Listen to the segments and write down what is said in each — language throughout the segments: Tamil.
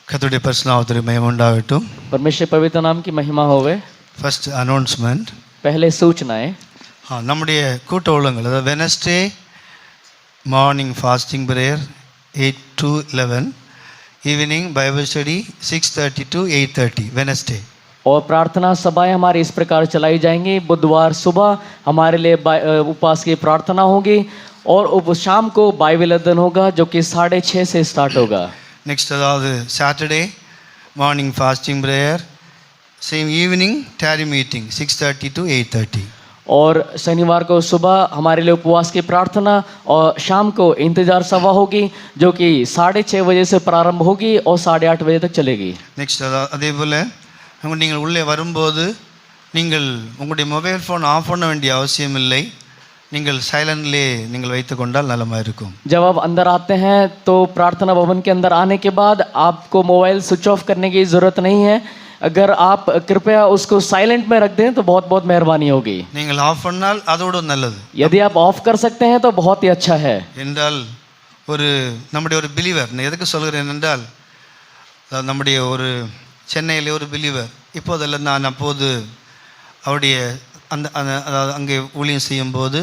கர்த்தருடைய பரிசுத்த நாமத்திற்கு மகிமை உண்டாகட்டும். परमेश्वर पवित्र नाम की महिमा होवे. First announcement. पहले सूचनाएं. நம்முடைய கூட்ட ஒழுங்குகள் அதாவது Wednesday morning fasting prayer 8 to 11, evening Bible study 6:30 to 8:30 Wednesday. और प्रार्थना सभाएं हमारी इस प्रकार चलाई जाएंगी. बुधवार सुबह हमारे लिए उपवास की प्रार्थना होगी और शाम को बाइबल अध्ययन होगा जो कि 6:30 से स्टार्ट होगा. नेक्स्ट अதாவது Saturday morning fasting prayer, same evening tarry meeting 6:30 to 8:30. और शनिवार को सुबह हमारे लिए उपवास की प्रार्थना और शाम को इंतजार सभा होगी जो कि 6:30 बजे से प्रारंभ होगी और 8:30 बजे तक चलेगी. नेक्स्ट அதே போல நீங்கள் உள்ளே வரும்போது நீங்கள் உங்களுடைய மொபைல் ஃபோன் ஆஃப் பண்ண வேண்டிய அவசியம் இல்லை. நீங்கள் साइलेंटली நீங்கள் வைத்துக் கொண்டால் நலமாக இருக்கும். जब आप अंदर आते हैं तो प्रार्थना भवन के अंदर आने के बाद आपको मोबाइल स्विच ऑफ करने की ज़रूरत नहीं है. अगर आप कृपया उसको साइलेंट में रख दें तो बहुत बहुत मेहरबानी होगी. நீங்கள் ஆஃப் பண்ணால் அதோட நல்லது. यदि आप ऑफ कर सकते हैं तो बहुत ही अच्छा है. என்றால் ஒரு நம்முடைய ஒரு பிலீவர், நான் எதுக்கு சொல்கிறேன் என்றால் நம்முடைய ஒரு சென்னையில் ஒரு பிலீவர் இப்போதெல்லாம் நான் அப்போது அவருடைய அதாவது அங்கே ஊழியம் செய்யும்போது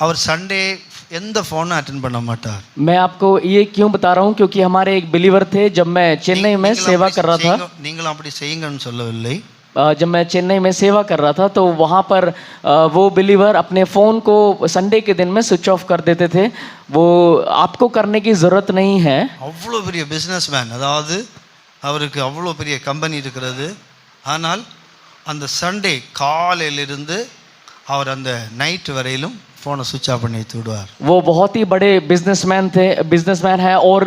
அவர் சண்டே எந்த ஃபோனும் அட்டென்ட் பண்ண மாட்டார். मैं आपको ये क्यों बता रहा हूँ क्योंकि हमारे एक बिलीवर थे जब मैं चेन्नई में सेवा कर रहा था. நீங்களும் அப்படி செய்யுங்கன்னு சொல்லவில்லை. जब मैं चेन्नई में सेवा कर रहा था तो वहाँ पर वो बिलीवर अपने फ़ोन को संडे के दिन में स्विच ऑफ कर देते थे. वो आपको करने की ज़रूरत नहीं है. அவ்வளோ பெரிய பிஸ்னஸ் மேன், அதாவது அவருக்கு அவ்வளோ பெரிய கம்பெனி இருக்கிறது. ஆனால் அந்த சண்டே காலையிலிருந்து அவர் அந்த நைட் வரையிலும் फ़ोन स्विच ऑफ பண்ணி விடுவார். वो बहुत ही बड़े बिजनेसमैन है और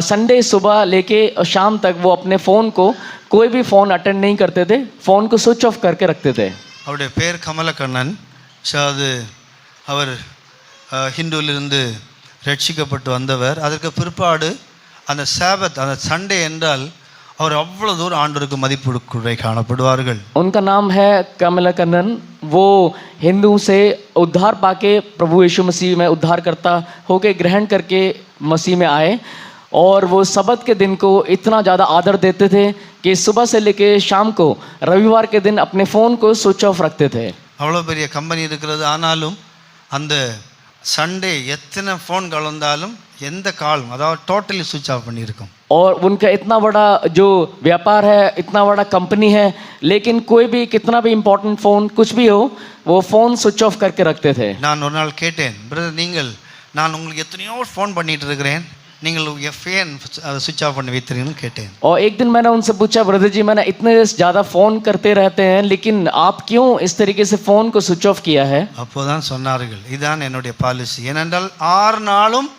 संडे सुबह लेके शाम तक वो अपने फ़ोन को कोई भी फ़ोन अटेंड नहीं करते थे. फ़ोन को स्विच ऑफ करके रखते थे. அவருடைய பேர் கமலக்கண்ணன். அது அவர் ஹிந்துவிலிருந்து ரட்சிக்கப்பட்டு வந்தவர். அதற்கு பிற்பாடு அந்த சாபத் அந்த சண்டே என்றால் और अव्वल दूर आंडोर को मदिपुड़े काणपड़वाர்கள். उनका नाम है कमलकन्नन. वो हिंदू से उद्धार पाके प्रभु यीशु मसीह में उद्धार करता होके ग्रहण करके मसीह में आए और वो सबत के दिन को इतना ज़्यादा आदर देते थे कि सुबह से लेके शाम को रविवार के दिन अपने फ़ोन को स्विच ऑफ रखते थे. அவ்வளோ பெரிய கம்பெனி இருக்கிறது. ஆனாலும் அந்த சண்டே எத்தனை ஃபோன் கலந்தாலும் எந்த காலும் அதாவது டோட்டலி ஸ்விட்ச் ஆஃப் பண்ணியிருக்கும். और उनका इतना बड़ा जो व्यापार है, इतना बड़ा कंपनी है, लेकिन कोई भी कितना भी इम्पोर्टेंट फ़ोन कुछ भी हो वो फ़ोन स्विच ऑफ करके रखते थे. நான் ஒரு நாள் கேட்டேன், பிரதர் நீங்கள் நான் உங்களுக்கு எத்தனையோ ஃபோன் பண்ணிட்டு இருக்கிறேன், நீங்கள் ஃபேன் ஸ்விட்ச் ஆஃப் பண்ணி வைத்திருக்கீங்கன்னு கேட்டேன். और एक दिन मैंने उनसे पूछा, ब्रदर जी मैंने इतने ज़्यादा फ़ोन करते रहते हैं लेकिन आप क्यों इस तरीके से फ़ोन को स्विच ऑफ किया है? அப்போதான் சொன்னார்கள், இதான் என்னுடைய பாலிசி. ஏனென்றால் 6 நாளும்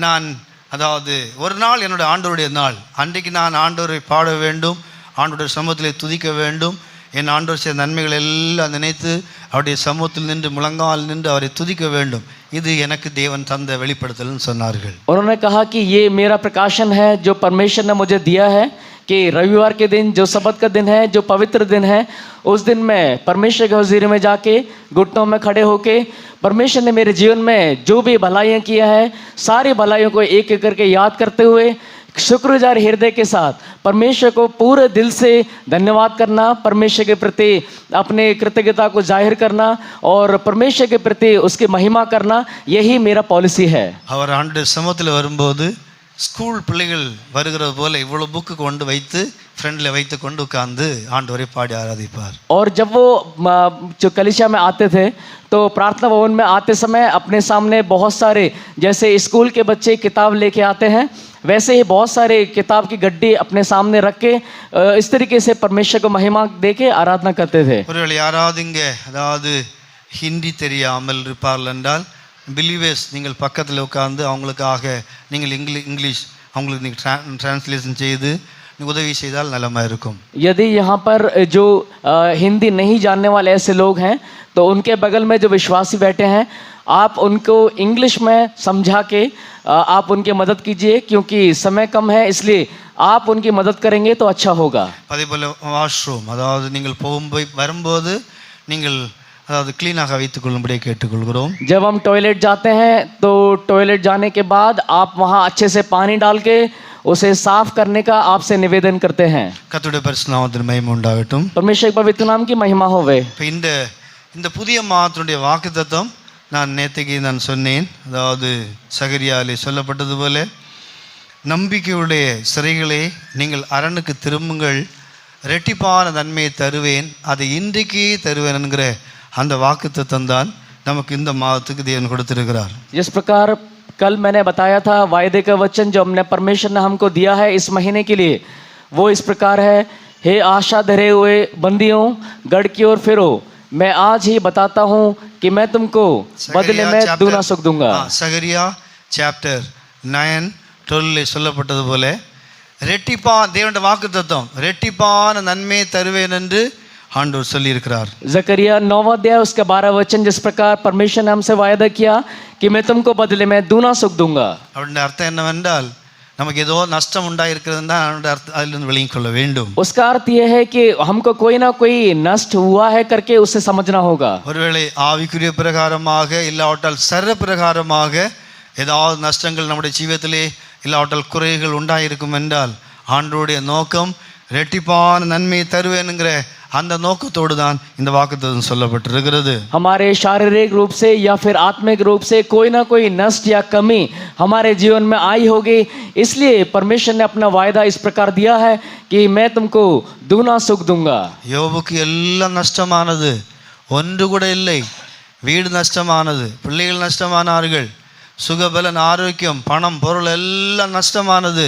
நான் அதாவது ஒரு நாள் என்னுடைய ஆண்டவருடைய நாள், அன்றைக்கு நான் ஆண்டவரை பாட வேண்டும், ஆண்டவருடைய சமூகத்திலே துதிக்க வேண்டும், என் ஆண்டவர் செய்த நன்மைகள் எல்லாம் நினைத்து அவருடைய சமூகத்தில் நின்று முழங்கால் நின்று அவரை துதிக்க வேண்டும். இது எனக்கு தேவன் தந்த வெளிப்படுத்தல்னு சொன்னார்கள். उन्होंने कहा कि ये मेरा प्रकाशन है जो परमेश्वर ने मुझे दिया है कि रविवार के दिन जो सबत का दिन है, जो पवित्र दिन है, उस दिन मैं परमेश्वर के हज़ूरी में जाके घुटनों में खड़े होके परमेश्वर ने मेरे जीवन में जो भी भलाइयाँ किया है सारी भलाइयों को एक एक करके याद करते हुए शुक्रगुजार हृदय के साथ परमेश्वर को पूरे दिल से धन्यवाद करना, परमेश्वर के प्रति अपने कृतज्ञता को जाहिर करना और परमेश्वर के प्रति उसकी महिमा करना, यही मेरा पॉलिसी है. அவர் ஆண்டவருடைய சமூகத்தில் வரும்போது ஸ்கூல் பிள்ளைகள் வருகிறது போல இவ்வளோ புக்கு கொண்டு வைத்து ஃப்ரெண்டில் வைத்து கொண்டு உட்கார்ந்து ஆண்டவரை பாடி ஆராதிப்பார். और जब वो जो कलीसिया में आते थे तो प्रार्थना भवन में आते समय अपने सामने बहुत सारे जैसे स्कूल के बच्चे किताब लेके आते हैं वैसे ही बहुत सारे किताब की गड्डी अपने सामने रख के इस तरीके से परमेश्वर को महिमा दे के आराधना करते थे. ஒருவேளை யாராவது இங்கே அதாவது ஹிந்தி தெரியாமல் இருப்பார்கள் என்றால் பிலீவர்ஸ் நீங்கள் பக்கத்தில் உட்கார்ந்து அவங்களுக்காக நீங்கள் இங்கிலீஷ் அவங்களுக்கு நீங்கள் டிரான்ஸ்லேஷன் செய்து उदवी செய்தால் நலமா இருக்கும். यदि यहाँ पर जो हिंदी नहीं जानने वाले ऐसे लोग हैं तो उनके बगल में जो विश्वासी बैठे हैं आप उनको इंग्लिश में समझा के आप उनकी मदद कीजिए क्योंकि समय कम है, इसलिए आप उनकी मदद करेंगे तो अच्छा होगा. அதே போல வாஷ்ரூம் அதாவது நீங்கள் போகும்போது வரும்போது நீங்கள் அதாவது க்ளீனாக வைத்துக் கொள்ளும்படியே கேட்டுக்கொள்கிறோம். जब हम टॉयलेट जाते हैं तो टॉयलेट जाने के बाद आप वहाँ अच्छे से पानी डाल के उसे साफ करने का आपसे निवेदन करते हैं. கர்த்தருடைய பரிசுத்த நாமத்திற்கு மகிமை உண்டாகட்டும். परमेश्वर के पवित्र नाम की महिमा होवे. இப்போ இந்த புதிய மாதத்தினுடைய வாக்குத்தத்தம் நான் நேற்றுக்கு நான் சொன்னேன். அதாவது சகரியாவிலே சொல்லப்பட்டது போல நம்பிக்கையுடைய சிறைகளே நீங்கள் அரணுக்கு திரும்புங்கள், ரெட்டிப்பான நன்மையை தருவேன், அதை இன்றைக்கே தருவேன் என்கிற அந்த வாக்குத்தத்தம் தான் நமக்கு இந்த மாதத்துக்கு தேவன் கொடுத்திருக்கிறார். जिस प्रकार कल मैंने बताया था वायदे का वचन जो हमने परमेश्वर ने हमको दिया है इस महीने के लिए, वो इस प्रकार है, हे आशा धरे हुए बंदियों गढ़ की ओर फिरो, मैं आज ही बताता हूँ कि मैं तुमको बदले में दूना सुख दूंगा. சகரியா சாப்டர் 9:12 சொல்லப்பட்டது போல தேவனுடைய வாக்குத்தத்தம் ரெட்டிப்பான நன்மையை தருவேன் என்று ஆண்டவர் சொல்லி இருக்கிறார். जकरिया 9वां अध्याय उसका 12 वचन, जिस प्रकार परमेश्वर ने हमसे वायदा किया कि मैं तुमको बदले में दूना सुख दूंगा. அப்படின்ற அர்த்தம் என்னவென்றால் நமக்கு ஏதோ நஷ்டம் உண்டாயிருக்கிறதுனா அதிலிருந்து விளங்கிக் கொள்ள வேண்டும். उसका अर्थ यह है कि हमको कोई ना कोई नष्ट हुआ है करके उसे समझना होगा. ஒருவேளை ஆவிக்குரிய பிரகாரமாக இல்லாவிட்டால் சர பிரகாரமாக ஏதாவது நஷ்டங்கள் நம்முடைய ஜீவிதத்திலே இல்லாவிட்டால் குறைகள் உண்டாயிருக்கும் என்றால் ஆண்டவருடைய நோக்கம் ரெட்டிப்பான நன்மையை தருவேனுங்கிற அந்த நோக்கத்தோடு தான் இந்த வாக்குத்தத்தம் சொல்லப்பட்டிருக்கிறது. हमारे शारीरिक रूप से या फिर आत्मिक रूप से कोई ना कोई नष्ट या कमी हमारे जीवन में आई होगी, इसलिए परमेश्वर ने अपना वायदा इस प्रकार दिया है कि मैं तुमको दूना सुख दूंगा. யோபுக்கு எல்லாம் நஷ்டமானது, ஒன்று கூட இல்லை. வீடு நஷ்டமானது, பிள்ளைகள் நஷ்டமானார்கள், சுகபலன் ஆரோக்கியம் பணம் பொருள் எல்லாம் நஷ்டமானது.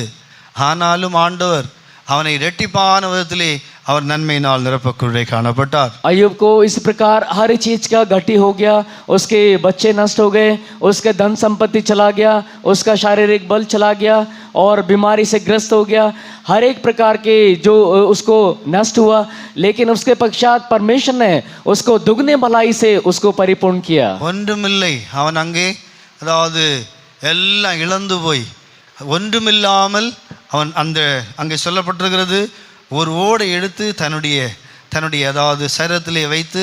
ஆனாலும் ஆண்டவர் அவனை இரட்டிப்பான விதத்திலே அவர் நன்மையினால் நிரப்பக்குள்ளே காணப்பட்டார். अय्यूब को इस प्रकार हर चीज का घटी हो गया, उसके बच्चे नष्ट हो गए, उसके धन संपत्ति चला गया, उसका शारीरिक बल चला गया और बीमारी से ग्रस्त हो गया, हर एक प्रकार के जो उसको नष्ट हुआ, लेकिन उसके पश्चात परमेश्वर ने उसको दुगने भलाई से उसको परिपूर्ण किया. ஒன்றுமில்லை, அவன் அங்கே அதாவது எல்லாம் இழந்து போய் ஒன்றுமில்லாமல் அவன் அங்கே சொல்லப்பட்டிருக்கிறது, ஒரு ஓடை எடுத்து தன்னுடைய அதாவது சரீரத்திலே வைத்து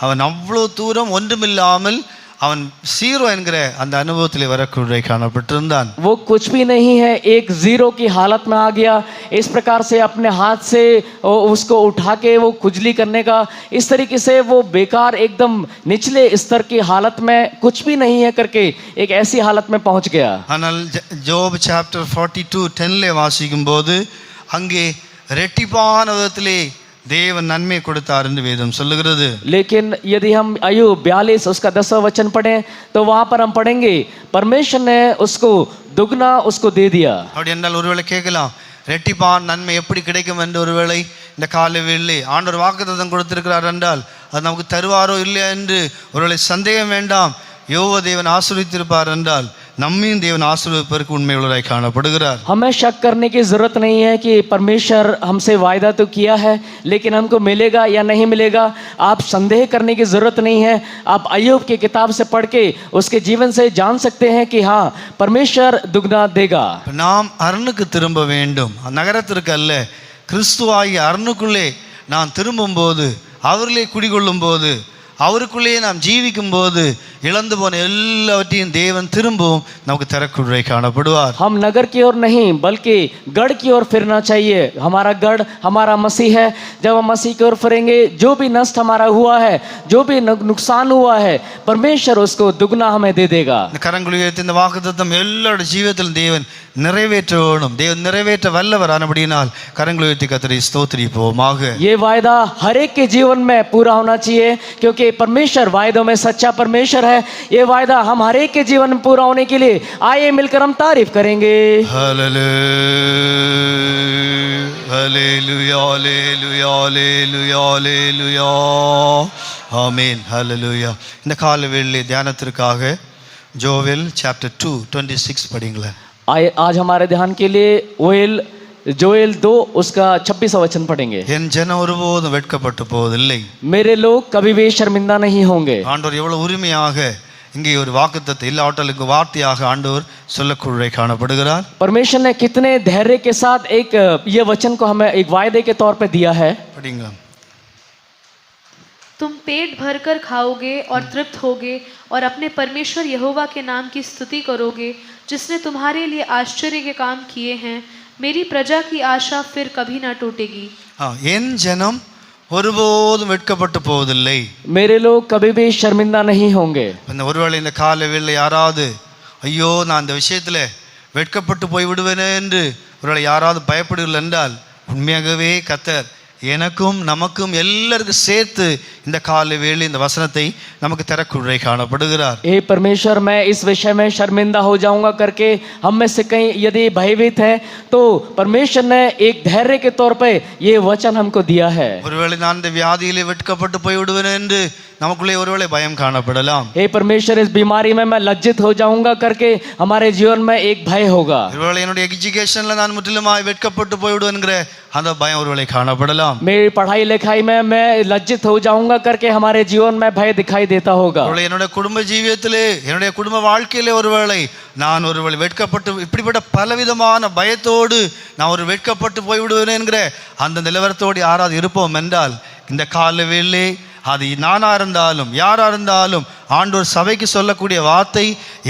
அவன் அவ்வளோ தூரம் ஒன்றுமில்லாமல் அவன் जीरो என்கிற அந்த அனுபவத்திலே வரக்கூடிய காணப்பட்டிருந்தான். वो कुछ भी नहीं है, एक जीरो की हालत में आ गया. इस प्रकार से अपने हाथ से उसको उठा के वो खुजली करने का, इस तरीके से वो बेकार एकदम निचले स्तर की हालत में कुछ भी नहीं है करके एक ऐसी हालत में पहुंच गया. ஆனால் ஜோப் சாப்டர் 42:10 வாசிக்கும் போது அங்கே ரெட்டிப்பான விதத்திலே தேவன் நன்மை கொடுத்தார் என்று வேதம் சொல்லுகிறது. लेकिन यदि हम अय्यूब 42 उसका 10वां वचन पढ़ें तो वहां पर हम पढ़ेंगे परमेश्वर ने उसको दुगना उसको दे दिया. அப்படி என்றால் ஒருவேளை கேட்கலாம், ரெட்டிப்பான நன்மை எப்படி கிடைக்கும் என்று ஒருவேளை இந்த காலவேளையிலே ஆண்டவர் வாக்குத்தத்தம் கொடுத்திருக்கிறார் என்றால் அது நமக்கு தருவாரோ இல்லையா என்று ஒருவேளை சந்தேகம் வேண்டாம். யோபு தேவன் ஆசீர்வதித்திருப்பார் என்றால் நம்மையும் தேவன் ஆசீர்வதிப்பதற்கு உண்மையுள்ளவராய் காணப்படுகிறார். हमें शक करने की जरूरत नहीं है कि परमेश्वर हमसे वायदा तो किया है लेकिन हमको मिलेगा या नहीं मिलेगा. आप संदेह करने की जरूरत नहीं है. आप अय्यूब की किताब से पढ़ के उसके जीवन से जान सकते हैं कि हाँ परमेश्वर दुगना देगा. நாம் அரணுக்கு திரும்ப வேண்டும், நகரத்திற்கு அல்ல. கிறிஸ்துவாகிய அரணுக்குள்ளே நான் திரும்பும்போது, அவர்களே குடிகொள்ளும் போது, அவருக்குள்ளேயே நாம் ஜீவிக்கும் போது இழந்து போன எல்லாவற்றையும் தேவன் திரும்பவும் நமக்கு தரக்குள்ளே காணப்படுவார். हम नगर की ओर नहीं बल्कि गढ़ की ओर फिरना चाहिए. हमारा गढ़ हमारा मसीह है. जब हम मसीह की ओर फिरेंगे, जो भी नष्ट हमारा हुआ है, जो भी नुकसान हुआ है, परमेश्वर उसको दुगना हमें दे देगा. இந்த கரங்களை உயர்த்தி இந்த வாக்குத்தத்தம் எல்லாரோட ஜீவிதத்திலும் தேவன் நிறைவேற்ற வேணும். தேவன் நிறைவேற்ற வல்லவர் ஆனபடியினால் கரங்களை உயர்த்தி கர்த்தரை ஸ்தோத்திரிப்போமாக. ये वायदा हर एक के जीवन में पूरा होना चाहिए क्योंकि परमेश्वर वायदों में सच्चा परमेश्वर है. ये वायदा हम हर एक के जीवन में पूरा होने के लिए आइए मिलकर हम तारीफ करेंगे. हालेलुया हालेलुया हालेलुया हालेलुया ஆமென் ஹalleluya. இந்த காலவேளையிலே தியானத்திற்காக ஜோவேல் சாப்டர் 2:26 படிங்களேன். आज हमारे ध्यान के लिए जोएल 2 उसका 26वां वचन पढ़ेंगे. என் ஜனம் ஒருபோதும் வெட்கப்பட்டு போவதில்லை. मेरे लोग कभी भी शर्मिंदा नहीं होंगे. ஆண்டவர் எவ்வளவு உரிமையாக இங்கே ஒரு வாக்குத்தத்தத்தை இல்லாவிட்டால் வார்த்தையாக ஆண்டவர் சொல்லக்குள்ளே காணப்படுகிறார். परमेश्वर ने कितने धैर्य के साथ एक ये वचन को हमें एक वायदे के तौर पे दिया है. படிங்களா. तुम पेट भरकर खाओगे और तृप्त होगे और अपने परमेश्वर यहोवा के नाम की स्तुति करोगे, जिसने तुम्हारे लिए आश्चर्य के काम किए हैं। मेरी प्रजा की आशा फिर कभी ना टूटेगी। என் ஜனம் ஒருபோதும் வெட்கப்பட்டு போவதில்லை. मेरे लोग कभी भी शर्मिंदा नहीं होंगे। இந்த ஒருவேளை இந்த காலை வேளை யாராவது ஐயோ நான் இந்த விஷயத்தில் வெட்கப்பட்டு போய் விடுவேனே என்று ஒருவேளை யாராவது பயப்படுவீர்கள் என்றால் உண்மையாகவே கர்த்தர் எனக்கும் நமக்கும் எல்லாருக்கும் சேர்த்து இந்த காலை வேளை இந்த வசனத்தை நமக்கு தரக்குறை காணப்படுகிறார். हे परमेश्वर, मैं इस विषय में शर्मिंदा हो जाऊंगा करके हम में से कहीं यदि भयभीत है तो परमेश्वर ने एक धैर्य के तौर पे ये वचन हमको दिया है। ஒருவேளை நான் இந்த வியாதியிலே வெட்கப்பட்டு போய் விடுவேன் என்று நமக்குள்ளே ஒருவேளை பயம் காணப்படலாம். हे परमेश्वर, इस बीमारी में मैं लज्जित हो जाऊंगा करके हमारे जीवन में एक भय होगा। ஒருவேளை என்னுடைய எஜுகேஷன்ல நான் முற்றிலுமாய் வெட்கப்பட்டு போய் விடுவேன்ங்கிற அந்த பயம் ஒருவேளை காணப்படலாம். मेरी पढ़ाई लिखाई में मैं लज्जित हो जाऊंगा करके हमारे जीवन में भय दिखाई देता होगा। ஒருவேளை என்னுடைய குடும்ப ஜீவியத்திலே என்னுடைய குடும்ப வாழ்க்கையிலே ஒருவேளை நான் ஒருவேளை வெட்கப்பட்டு இப்படிப்பட்ட பலவிதமான பயத்தோடு நான் ஒரு வெட்கப்பட்டு போய் விடுவேன் என்கிற அந்த நிலவரத்தோடு யாராவது இருப்போம் என்றால் இந்த காலவேளை அது நானா இருந்தாலும் யாரா இருந்தாலும் ஆண்டவர் சபைக்கு சொல்லக்கூடிய வார்த்தை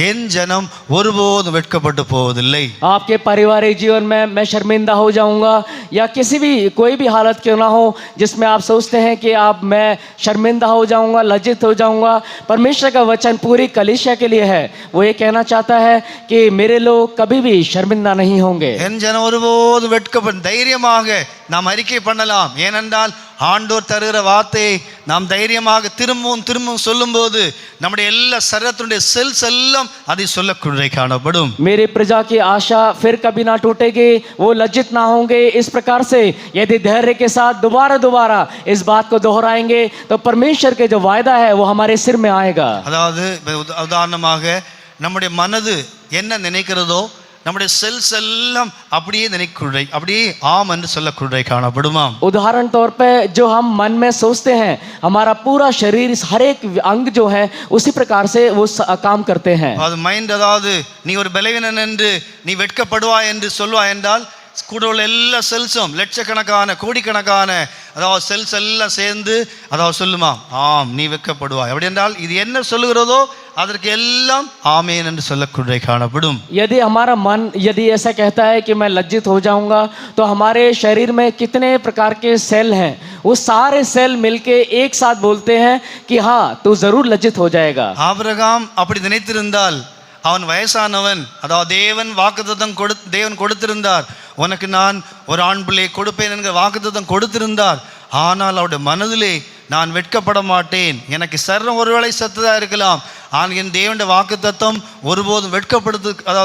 என் ஜனம் ஒருபோதும் வெட்கப்பட்டு போவதில்லை. आपके पारिवारिक जीवन में मैं शर्मिंदा हो जाऊंगा या किसी भी कोई भी हालत क्यों ना हो जिसमें आप सोचते हैं कि आप मैं शर्मिंदा हो जाऊंगा, लज्जित हो जाऊंगा, परमेश्वर का वचन पूरी कलीसिया के लिए है। वो ये कहना चाहता है कि मेरे लोग कभी भी शर्मिंदा नहीं होंगे। என் ஜனம் ஒருபோதும் வெட்கப்பட்டு தைரியமாக நாம் அறிக்கை பண்ணலாம். ஏனென்றால் ஆண்டோர் தருகிற வார்த்தையை நாம் தைரியமாக திரும்பவும் சொல்லும்போது நம்முடைய எல்லா சரீரத்தினுடைய செல்ஸ் எல்லாம் அதை சொல்லக்கூடிய காணப்படும். मेरी प्रजा की आशा फिर कभी ना टूटेगी, वो लज्जित ना होंगे। इस प्रकार से यदि धैर्य के साथ दोबारा इस बात को दोहराएंगे तो परमेश्वर के जो वायदा है वो हमारे सिर में आएगा। அதாவது உதாரணமாக நம்முடைய மனது என்ன நினைக்கிறதோ நம்முடைய செல்ஸ் எல்லாம் அப்படியே நினைக்குறை அப்படியே ஆம் என்று சொல்லக்குறை காணப்படுமாம். उदाहरण तौर पे जो हम मन में सोचते हैं हमारा पूरा शरीर हर एक अंग जो है उसी प्रकार से वो काम करते हैं. அது மைண்ட் அதாவது நீ ஒரு பலவீனன் என்று நீ வெட்கப்படுவாய் என்று சொல்வாய் என்றால் கூட உள்ள எல்லா செல்ஸும் லட்சக்கணக்கான கோடிக்கணக்கான அதாவது செல்ஸ் எல்லாம் சேர்ந்து அதாவது சொல்லுமா ஆம் நீ வெட்கப்படுவாய். அப்படி என்றால் இது என்ன சொல்லுகிறதோ அதற்கு எல்லாம் ஆமேன் என்று சொல்லக்கூடிய காணப்படும். यदि हमारा मन यदि ऐसा कहता है कि मैं लज्जित हो जाऊंगा तो हमारे शरीर में कितने प्रकार के सेल हैं, वो सारे सेल मिलके एक साथ बोलते हैं कि हाँ तू जरूर लज्जित हो जाएगा. ஆபிரகாம் அப்படி நினைத்திருந்தால் அவன் வயசானவன் அதாவது தேவன் கொடுத்திருந்தார் உனக்கு நான் ஒரு ஆண் பிள்ளையை கொடுப்பேன் என்கிற வாக்குத்தத்தம் கொடுத்திருந்தார். ஆனால் அவருடைய மனதிலே நான் வெட்கப்பட மாட்டேன், எனக்கு சர்வம் ஒருவேளை சத்ததா இருக்கலாம், ஆனால் என் தேவனுடைய வாக்குத்தத்தம் ஒருபோதும்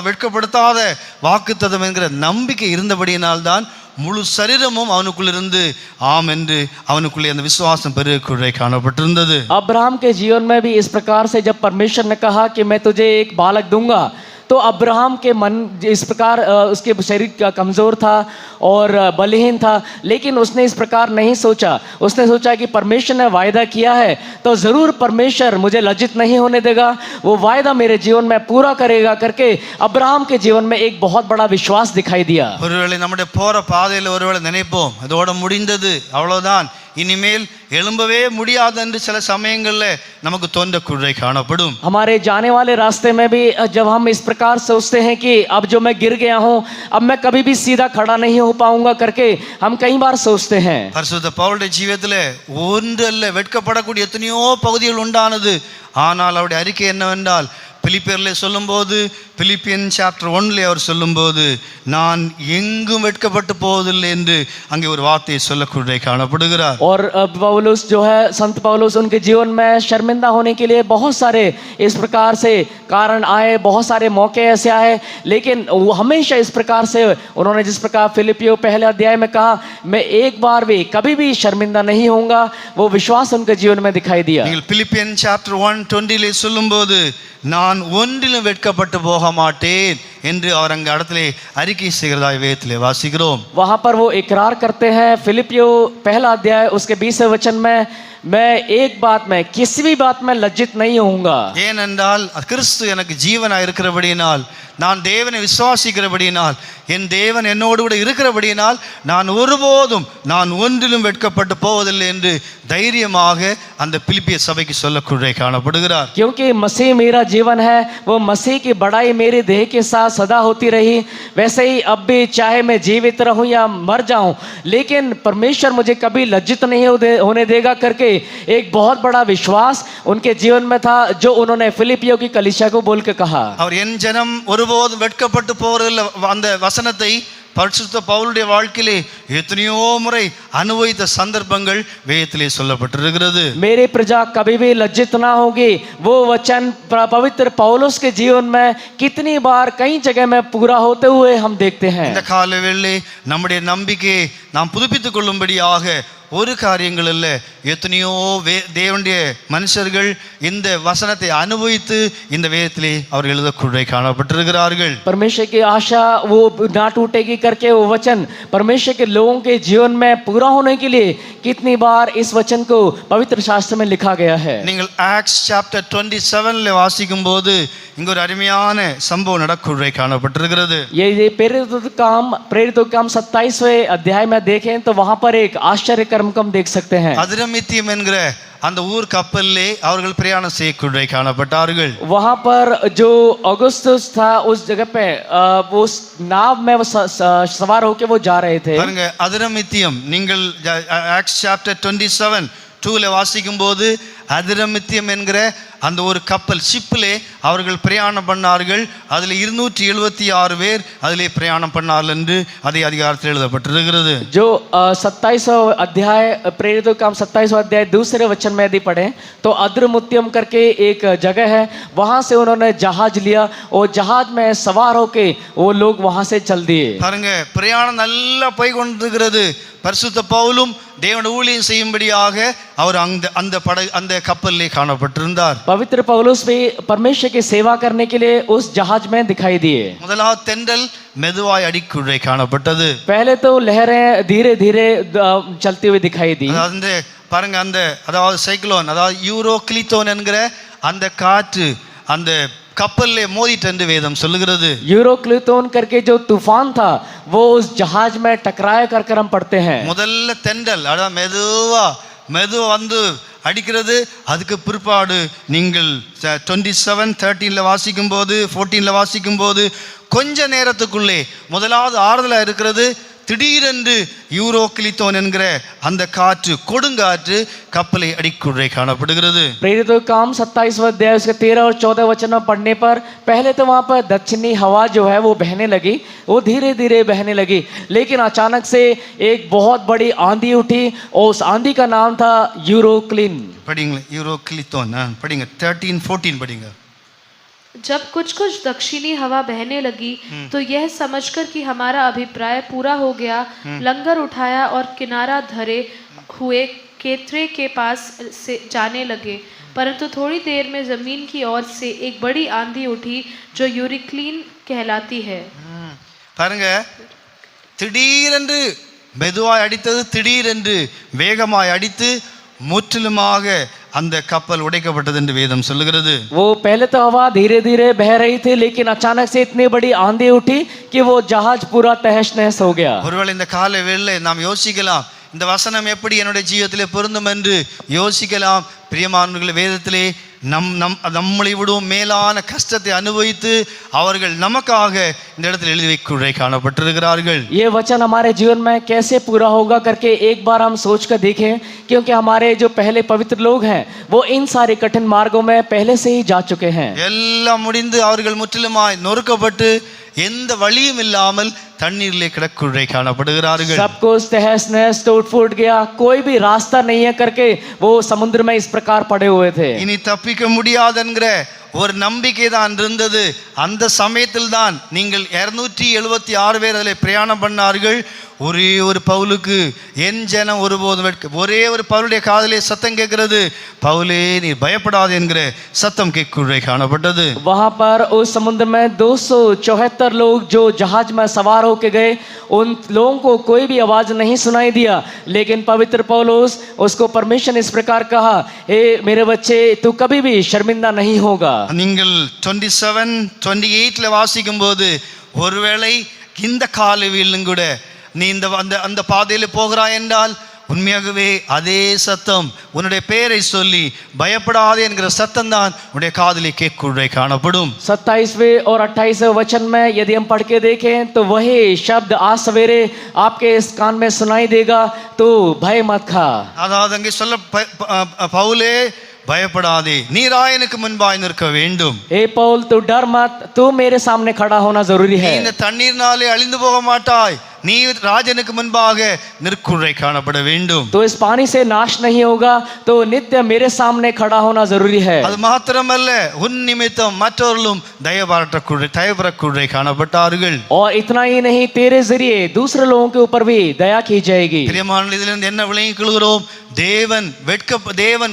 வெட்கப்படுத்தாத வாக்குத்தத்தம் என்கிற நம்பிக்கை இருந்தபடியினால்தான் முழு சரீரமும் அவனுக்குள்ளிருந்து ஆம் என்று அவனுக்குள்ளே அந்த விசுவாசம் பெருகுறை காணப்பட்டிருந்தது. अब्राहम के जीवन में भी इस प्रकार से जब परमेश्वर ने कहा कि मैं तुझे एक बालक दूंगा तो अब्राहम के मन इस प्रकार उसके शरीर का कमज़ोर था और बलहीन था, लेकिन उसने इस प्रकार नहीं सोचा. उसने सोचा कि परमेश्वर ने वायदा किया है तो ज़रूर परमेश्वर मुझे लज्जित नहीं होने देगा, वो वायदा मेरे जीवन में पूरा करेगा करके अब्राहम के जीवन में एक बहुत बड़ा विश्वास दिखाई दिया. ஒருவேளை நம்முடைய போற பாதையில் ஒருவேளை நினைப்போம் அதோட முடிந்தது அவ்வளவுதான், இனிமேல் எழும்பவே முடியாது என்று சில சமயங்களில் நமக்கு தோன்றக்குறை காணப்படும். हमारे जाने वाले रास्ते में भी जब हम इस प्रकार सोचते हैं कि अब जो मैं गिर गया हूँ अब मैं कभी भी सीधा खड़ा नहीं हो पाऊंगा करके हम कई बार सोचते हैं. பரிசுத்த பவுலுடைய ஜீவியத்தில் ஒன்று அல்ல வெட்கப்படக்கூடிய எத்தனையோ பகுதிகள் உண்டானது. ஆனால் அவருடைய அறிக்கை என்னவென்றால் பிலிப்பியர்ல சொல்லும்போது பிலிப்பியன் சாப்டர் 1 அவர் சொல்லும்போது நான் எங்கும் வெட்கப்பட்டு போவதில்லை என்று அங்கே ஒரு வார்த்தையை சொல்லக்கூடிய காணப்படுகிறார். और पौलुस जो है संत पौलुस उनके जीवन में शर्मिंदा होने के लिए बहुत सारे इस प्रकार से कारण आए, बहुत सारे मौके ऐसे आए, लेकिन वो हमेशा इस प्रकार से उन्होंने जिस प्रकार फिलिपियो पहले अध्याय में कहा मैं एक बार भी कभी भी शर्मिंदा नहीं होऊंगा, वो विश्वास उनके जीवन में दिखाई दिया. நீங்கள் பிலிப்பியன் சாப்டர் 1:20 சொல்லும்போது நான் ஒன்றிலும் வெட்கப்பட்டு போக மாட்டேன் என்று அவர் அங்க இடத்திலே அறிக்கை செய்கிறதாய் வேதத்திலே வாசிக்கிறோம். वहां पर वो इकरार करते हैं फिलिपियो पहला अध्याय उसके 20वें वचन में मैं एक बात में किसी भी बात में लज्जित नहीं होऊंगा. ஏனென்றால் கிறிஸ்து எனக்கு ஜீவனாய் இருக்கிறபடியினால் நான் தேவனை விசுவாசிக்கிறபடியினால், என் தேவன் என்னோடு கூட இருக்கிறபடியினால் நான் ஒருபோதும் நான் ஒன்றிலும் வெட்கப்பட்டு போவதில்லை என்று தைரியமாக அந்த பிலிப்பிய சபைக்கு சொல்லக்கூடிய காணப்படுகிறார். क्योंकि मसीह मेरा जीवन है, वो मसीह की बड़ाई मेरे देह के साथ सदा होती रही, वैसे ही अब भी चाहे मैं जीवित रहूं या मर जाऊं, लेकिन परमेश्वर मुझे कभी लज्जित नहीं होने देगा करके एक बहुत बड़ा विश्वास उनके जीवन में था, जो उन्होंने फिलिपियों की कलीसिया को बोल के कहा। அவர் என் ஜனம் ஒருபோதும் வெட்கப்பட்டு போவதில்லை அந்த வசனத்தை பரிசுத்த பவுலுடைய வாழ்க்கையிலே எத்தனையோ முறை அனுபவித்த சந்தர்ப்பங்கள் வேதத்திலே சொல்லப்பட்டிருக்கிறது. मेरे प्रजा कभी भी लज्जित ना होगी, वो वचन पवित्र पौलुस के जीवन में कितनी बार कई जगह में पूरा होते हुए हम देखते हैं. இந்த காலவேளை நம்முடைய நம்பிக்கையை நாம் புதுப்பித்துக் கொள்ளும்படியாக ஒரு காரியங்கள் அல்ல, எத்தனையோ தேவனுடைய மனுஷர்கள் இந்த வசனத்தை அனுபவித்து இந்த வேதத்திலே அவர்கள் எழுதக்கூடிய காணப்பட்டிருக்கிறார்கள். परमेश्वर की आशा वो ना टूटेगी करके वो वचन परमेश्वर के लोगों के जीवन में पूरा होने के लिए कितनी बार इस वचन को पवित्र शास्त्र में लिखा गया है. நீங்கள் ஆக்ட்ஸ் சாப்டர் 27 வாசிக்கும் போது இங்க ஒரு அருமையான சம்பவம் நடக்கூடிய காணப்பட்டிருக்கிறது. ये प्रेरितों काम 27वें अध्याय में देखें तो वहां पर एक आश्चर्य कर्म को हम देख सकते हैं. அதிரமித்தியம் என்கிற அந்த ஊர் கப்பலிலே அவர்கள் பிரயாணம் செய்யக்கூடிய காணப்பட்டார்கள். वहां पर जो अगुस्तुस था उस जगह पे उस नाव में वो सवार होके वो जा रहे थे. பாருங்க, அதிரமித்தியம் நீங்கள் ஆக்ட்ஸ் சாப்டர் 27:2 வாசிக்கும் போது அதிரமித்தியம் என்கிற அந்த ஒரு கப்பல் ஷிப்பிலே அவர்கள் பிரயாணம் பண்ணார்கள். அதில் 276 பேர் அதிலே பிரயாணம் பண்ணார்கள் என்று அதே அதிகாரத்தில் எழுதப்பட்டிருக்கிறது. जो 27वां अध्याय प्रेरितों काम 27वां अध्याय दूसरे वचन में यदि पढ़ें तो अद्रमुत्यम करके एक जगह है, वहां से उन्होंने जहाज लिया और जहाज में सवार होके वो लोग वहां से चल दिए. பாருங்க, பிரயாணம் நல்லா போய் கொண்டிருக்கிறது. பரிசுத்த பவுலும் தேவன் ஊழியம் செய்யும்படியாக அவர் அந்த கப்பலிலே காணப்பட்டிருந்தார். पवित्र पौलुस भी परमेश्वर की सेवा करने के लिए उस जहाज में दिखाई दिए. முதலாவது தென்றல் மெதுவாய் அடிக்குள்ளே காணப்பட்டது. पहले तो लहरें धीरे धीरे चलती हुई दिखाई दी. அதாவது பாருங்க, அதாவது சைக்ளோன், அதாவது யூரோக்ளித்தோன் என்கிற அந்த காற்று அந்த கப்பல்ல மோதிட்டு என்று வேதம் சொல்லுகிறது. यूरोक्लितोन करके जो तूफान था वो उस जहाज में टकराया कर हम पढ़ते हैं. முதல்ல தென்றல் அதாவது மெதுவா வந்து அடிக்கிறது. அதுக்கு பிற்பாடு நீங்கள் 27:13 வாசிக்கும் போது 14 வாசிக்கும் போது கொஞ்ச நேரத்துக்குள்ளே முதலாவது ஆறுதலா இருக்கிறது. திடீரென்று யூரோக்ளித்தோன் என்கிற அந்த காற்று கொடுங்காற்று கப்பலை அடிக்குள்ளே காணப்படுகிறது. प्रेरितों का काम 27वां अध्याय उसके 13 और 14 वचन में पढ़ने पर पहले तो वहां पर दक्षिणी हवा जो है वो बहने लगी, वो धीरे धीरे बहने लगी, लेकिन अचानक से एक बहुत बड़ी आंधी उठी और उस आंधी का नाम था यूरोक्लिन. படிங்க, யூரோக்ளித்தோன் படிங்க, 13-14 படிங்க. जब कुछ कुछ दक्षिणी हवा बहने लगी तो यह समझकर कि हमारा अभिप्राय पूरा हो गया, लंगर उठाया और किनारा धरे हुए केत्रे के पास से जाने लगे. परंतु थोड़ी देर में जमीन की ओर से एक बड़ी आंधी उठी जो यूरिक्लीन कहलाती है. பாருங்க, திடீரென்று மெதுவாய் அடித்தது, திடீரென்று வேகமாய் அடித்து முற்றிலுமாக அந்த கப்பல் உடைக்கப்பட்டது என்று வேதம் சொல்லுகிறது. वो पहले तो हवा धीरे धीरे बह रही थी, लेकिन अचानक से इतनी बड़ी आंधी उठी कि वो जहाज पूरा तहस नहस हो गया. ஒருவேளை இந்த காலை வேளையிலே நாம் யோசிக்கலாம், இந்த வசனம் எப்படி என்னுடைய ஜீவிதத்திலே பொருந்தும் என்று யோசிக்கலாம். பிரியமானவர்களே, வேதத்திலே நம்மளை விடும் மேலான கஷ்டத்தை அனுபவித்து அவர்கள் நமக்காக இந்த இடத்தில் எழுதி வைக்க காணப்பட்டிருக்கிறார்கள். ये वचन हमारे जीवन में कैसे पूरा होगा करके एक बार हम सोच कर देखें, क्योंकि हमारे जो पहले पवित्र लोग हैं वो इन सारे कठिन मार्गों में पहले से ही जा चुके हैं. எல்லாம் முடிந்து அவர்கள் முற்றிலுமாய் நொறுக்கப்பட்டு எந்த வழியும் இல்லாமல் தண்ணீரிலே கிடக்குள்ளே காணப்படுகிறார்கள். सब कुछ तहस नहस टूट फूट गया, कोई भी रास्ता नहीं है करके वो समुद्र में इस प्रकार पड़े हुए थे. இனி தப்பிக்க முடியாது என்கிற ஒரு நம்பிக்கை தான் இருந்தது. அந்த சமயத்தில் தான் நீங்கள் 276 பேர் அதில் பிரயாணம் பண்ணார்கள். ஒரே ஒரு பவுலுக்கு என் ஜனம் ஒருபோதும் ஒரே ஒரு பவுலுடைய காதிலே சத்தம் கேட்கிறது, பவுலே நீ பயப்படாதே என்கிற சத்தம் கேட்குள்ளே காணப்பட்டது. वहां पर उस समुद्र में 274 लोग जो जहाज में सवार होके गए, उन लोगों को कोई भी आवाज नहीं सुनाई दिया, लेकिन पवित्र पौलुस उसको परमेश्वर ने इस प्रकार कहा, हे मेरे बच्चे तू कभी भी शर्मिंदा नहीं होगा. நீங்கள் 27-28 வாசிக்கும் போது ஒருவேளை இந்த காலவெளியிலும் கூட நீ இந்த அந்த பாதையில் போகிறாய் என்றால் உண்மையாகவே அதே சத்தம் உன்னுடைய பெயரை சொல்லி பயப்படாதே என்கிற சத்தம் தான் உன்னுடைய காதிலே கேட்குள்ளே காணப்படும். 27वें और 28वें वचन में यदि हम पढ़ के देखें तो वही शब्द आज सवेरे आपके इस कान में सुनाई देगा, तो भय मत खा. அதாவது அங்கே சொல்ல பவுலே பயப்படாதே, நீ ராயனுக்கு முன்பாய் நிற்க வேண்டும். ए पौल तू डर मत, तू मेरे सामने खड़ा होना जरूरी நீ है. இந்த தண்ணீர்னாலே அழிந்து போக மாட்டாய், நீ ராஜனுக்கு முன்பாக நிற்குள்ளே காணப்பட வேண்டும். तो इस पानी से नाश नहीं होगा, तो नित्य मेरे सामने खड़ा होना जरूरी है. அது மாத்திரமல்ல, உன் நிமித்தம் மற்றவர்களும் தயவுபெறக்குள்ளே காணப்பட்டார்கள். और इतना ही नहीं, तेरे जरिए दूसरे लोगों के ऊपर भी दया की जाएगी. பிரியமானவர்களே, இதிலிருந்து என்ன விளங்கிக் கொள்கிறோம்? தேவன்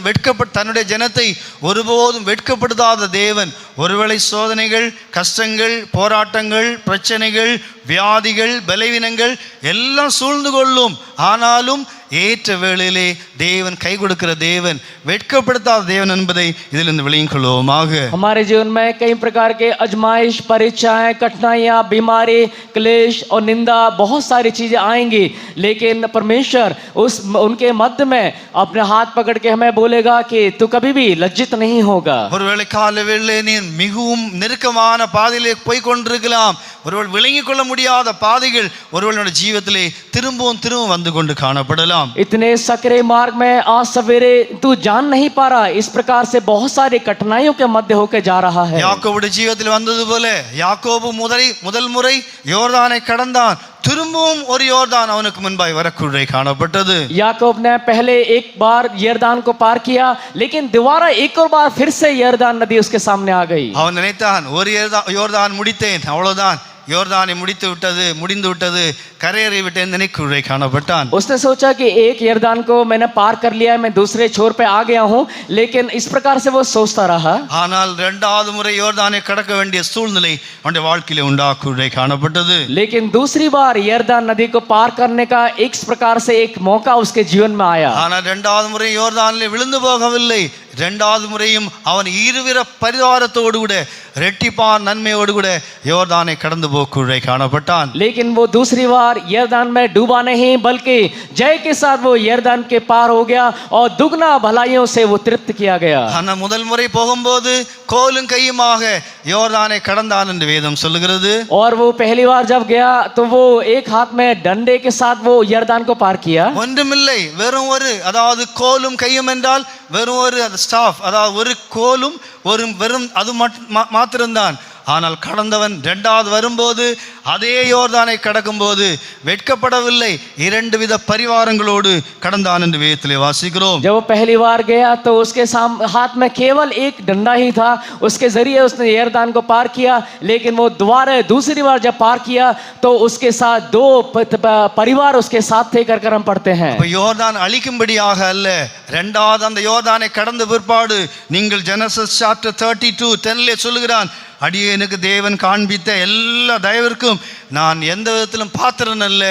வெட்கப்பட்டு தன்னுடைய ஜனத்தை ஒருபோதும் வெட்கப்படுத்தாத தேவன் ஒருவேளை சோதனைகள், கஷ்டங்கள், போராட்டங்கள், பிரச்சனைகள், வியாதிகள், பலவீனங்கள் எல்லாம் சூழ்ந்து கொள்ளும். ஆனாலும் ஏற்ற வேளையிலே தேவன் கை கொடுக்கிற தேவன், வெட்கப்படுத்தாத தேவன் என்பதை இதிலிருந்து விளங்கிக் கொள்வோமாக. हमारे जीवन में कई प्रकार के आजमाइश, परीक्षाएं, कठिनाइयां, बीमारी, क्लेश और निंदा, बहुत सारी चीजें आएंगी, लेकिन परमेश्वर उनके मध्य में अपने हाथ पकड़ के हमें बोलेगा कि तू कभी भी लज्जित नहीं होगा. ஒருவேளை கால வேளையிலே நீ மிகவும் நெருக்கமான பாதையிலே போய் கொண்டிருக்கலாம். ஒருவேளை விளங்கிக் கொள்ள முடியாத பாதைகள் ஒருவேளை ஜீவிதத்திலே திரும்பவும் வந்து கொண்டு காணப்படலாம். इतने सकरे मार्ग में आज सवेरे तू जान नहीं पा रहा, इस प्रकार से बहुत सारी कठिनाइयों के मध्य होकर जा रहा है. யாக்கோபுடைய ஜீவிதத்தில் வந்தது போல யாக்கோபு முதல் முறை யோர்தானை கடந்தான், திரும்பவும் ஒரு யோர்தான் அவனுக்கு முன்பாய் வரக்குள்ளே காணப்பட்டது. याकूब ने पहले एक बार यरदान को पार किया, लेकिन दोबारा एक और बार फिर से यरदान नदी उसके सामने आ गई. அவன் நினைத்தான், ஒரு யோர்தான் முடித்தேன், அவ்வளவுதான், யோர்தானை முடிந்து விட்டது, கரையேறி விட்டேன் நினைக்குள்ளே காணப்பட்டான். उसने सोचा कि एक यरदान को मैंने पार कर लिया है, मैं दूसरे छोर पे आ गया हूँ, लेकिन इस प्रकार से वो सोचता रहा. ஆனால் இரண்டாவது முறை யோர்தானை கடக்க வேண்டிய சூழ்நிலை அவனுடைய வாழ்க்கையிலே உண்டாக்குள்ளே காணப்பட்டது. लेकिन दूसरी बार यरदान नदी को पार करने का एक प्रकार से एक मौका उसके जीवन में आया. ஆனால் இரண்டாவது முறை யோர்தானிலே விழுந்து போகவில்லை. இரண்டாவது முறையும் அவன் இருவிர பரிவாரத்தோடு கூட ரெட்டிப்பான் நன்மையோடு கூட யோர்தானை கடந்து போக்குள்ளே காணப்பட்டான். लेकिन वो दूसरी बार यरदान में डूबा नहीं, बल्कि जय के साथ वो यरदान के पार हो गया और दुगना भलाइयों से वो तृप्त किया गया. ஆனா முதல் முறை போகும்போது கோலும் கையுமாக யோர்தானை கடந்தான் என்று வேதம் சொல்லுகிறது. और वो पहली बार जब गया तो वो एक हाथ में डंडे के साथ वो यरदान को पार किया. ஒன்றுமில்லை, வெறும் ஒரு, அதாவது கோலும் கையும் என்றால் வெறும் ஒரு ஸ்டாஃப், அதாவது ஒரு கோலும் வெறும் அது மாத்திரம்தான். ஆனால் கடந்தவன் இரண்டாவது வரும்போது அதே யோர்தானை கடக்கும் போது வெட்கப்படவில்லை, இரண்டு வித பரிவாரங்களோடு கடந்தான் என்று வேதத்திலே வாசிக்கிறோம். जब वो पहली बार गया तो उसके हाथ में केवल एक डंडा ही था, उसके जरिए उसने यरदान को पार किया. लेकिन वो दोबारा दूसरी बार जब पार किया तो उसके साथ दो परिवार उसके साथ थे कर हम पढ़ते हैं. யோர்தான் அழிக்கும்படியாக அல்ல, இரண்டாவது அந்த யோர்தானை கடந்த பிற்பாடு நீங்கள் ஜெனசிஸ் சாப்டர் 32:10 சொல்லுகிறான், அடியேனுக்கு தேவன் காண்பித்த எல்லா தயவிற்கும் நான் எந்த விதத்திலும் பாத்திரன் அல்ல,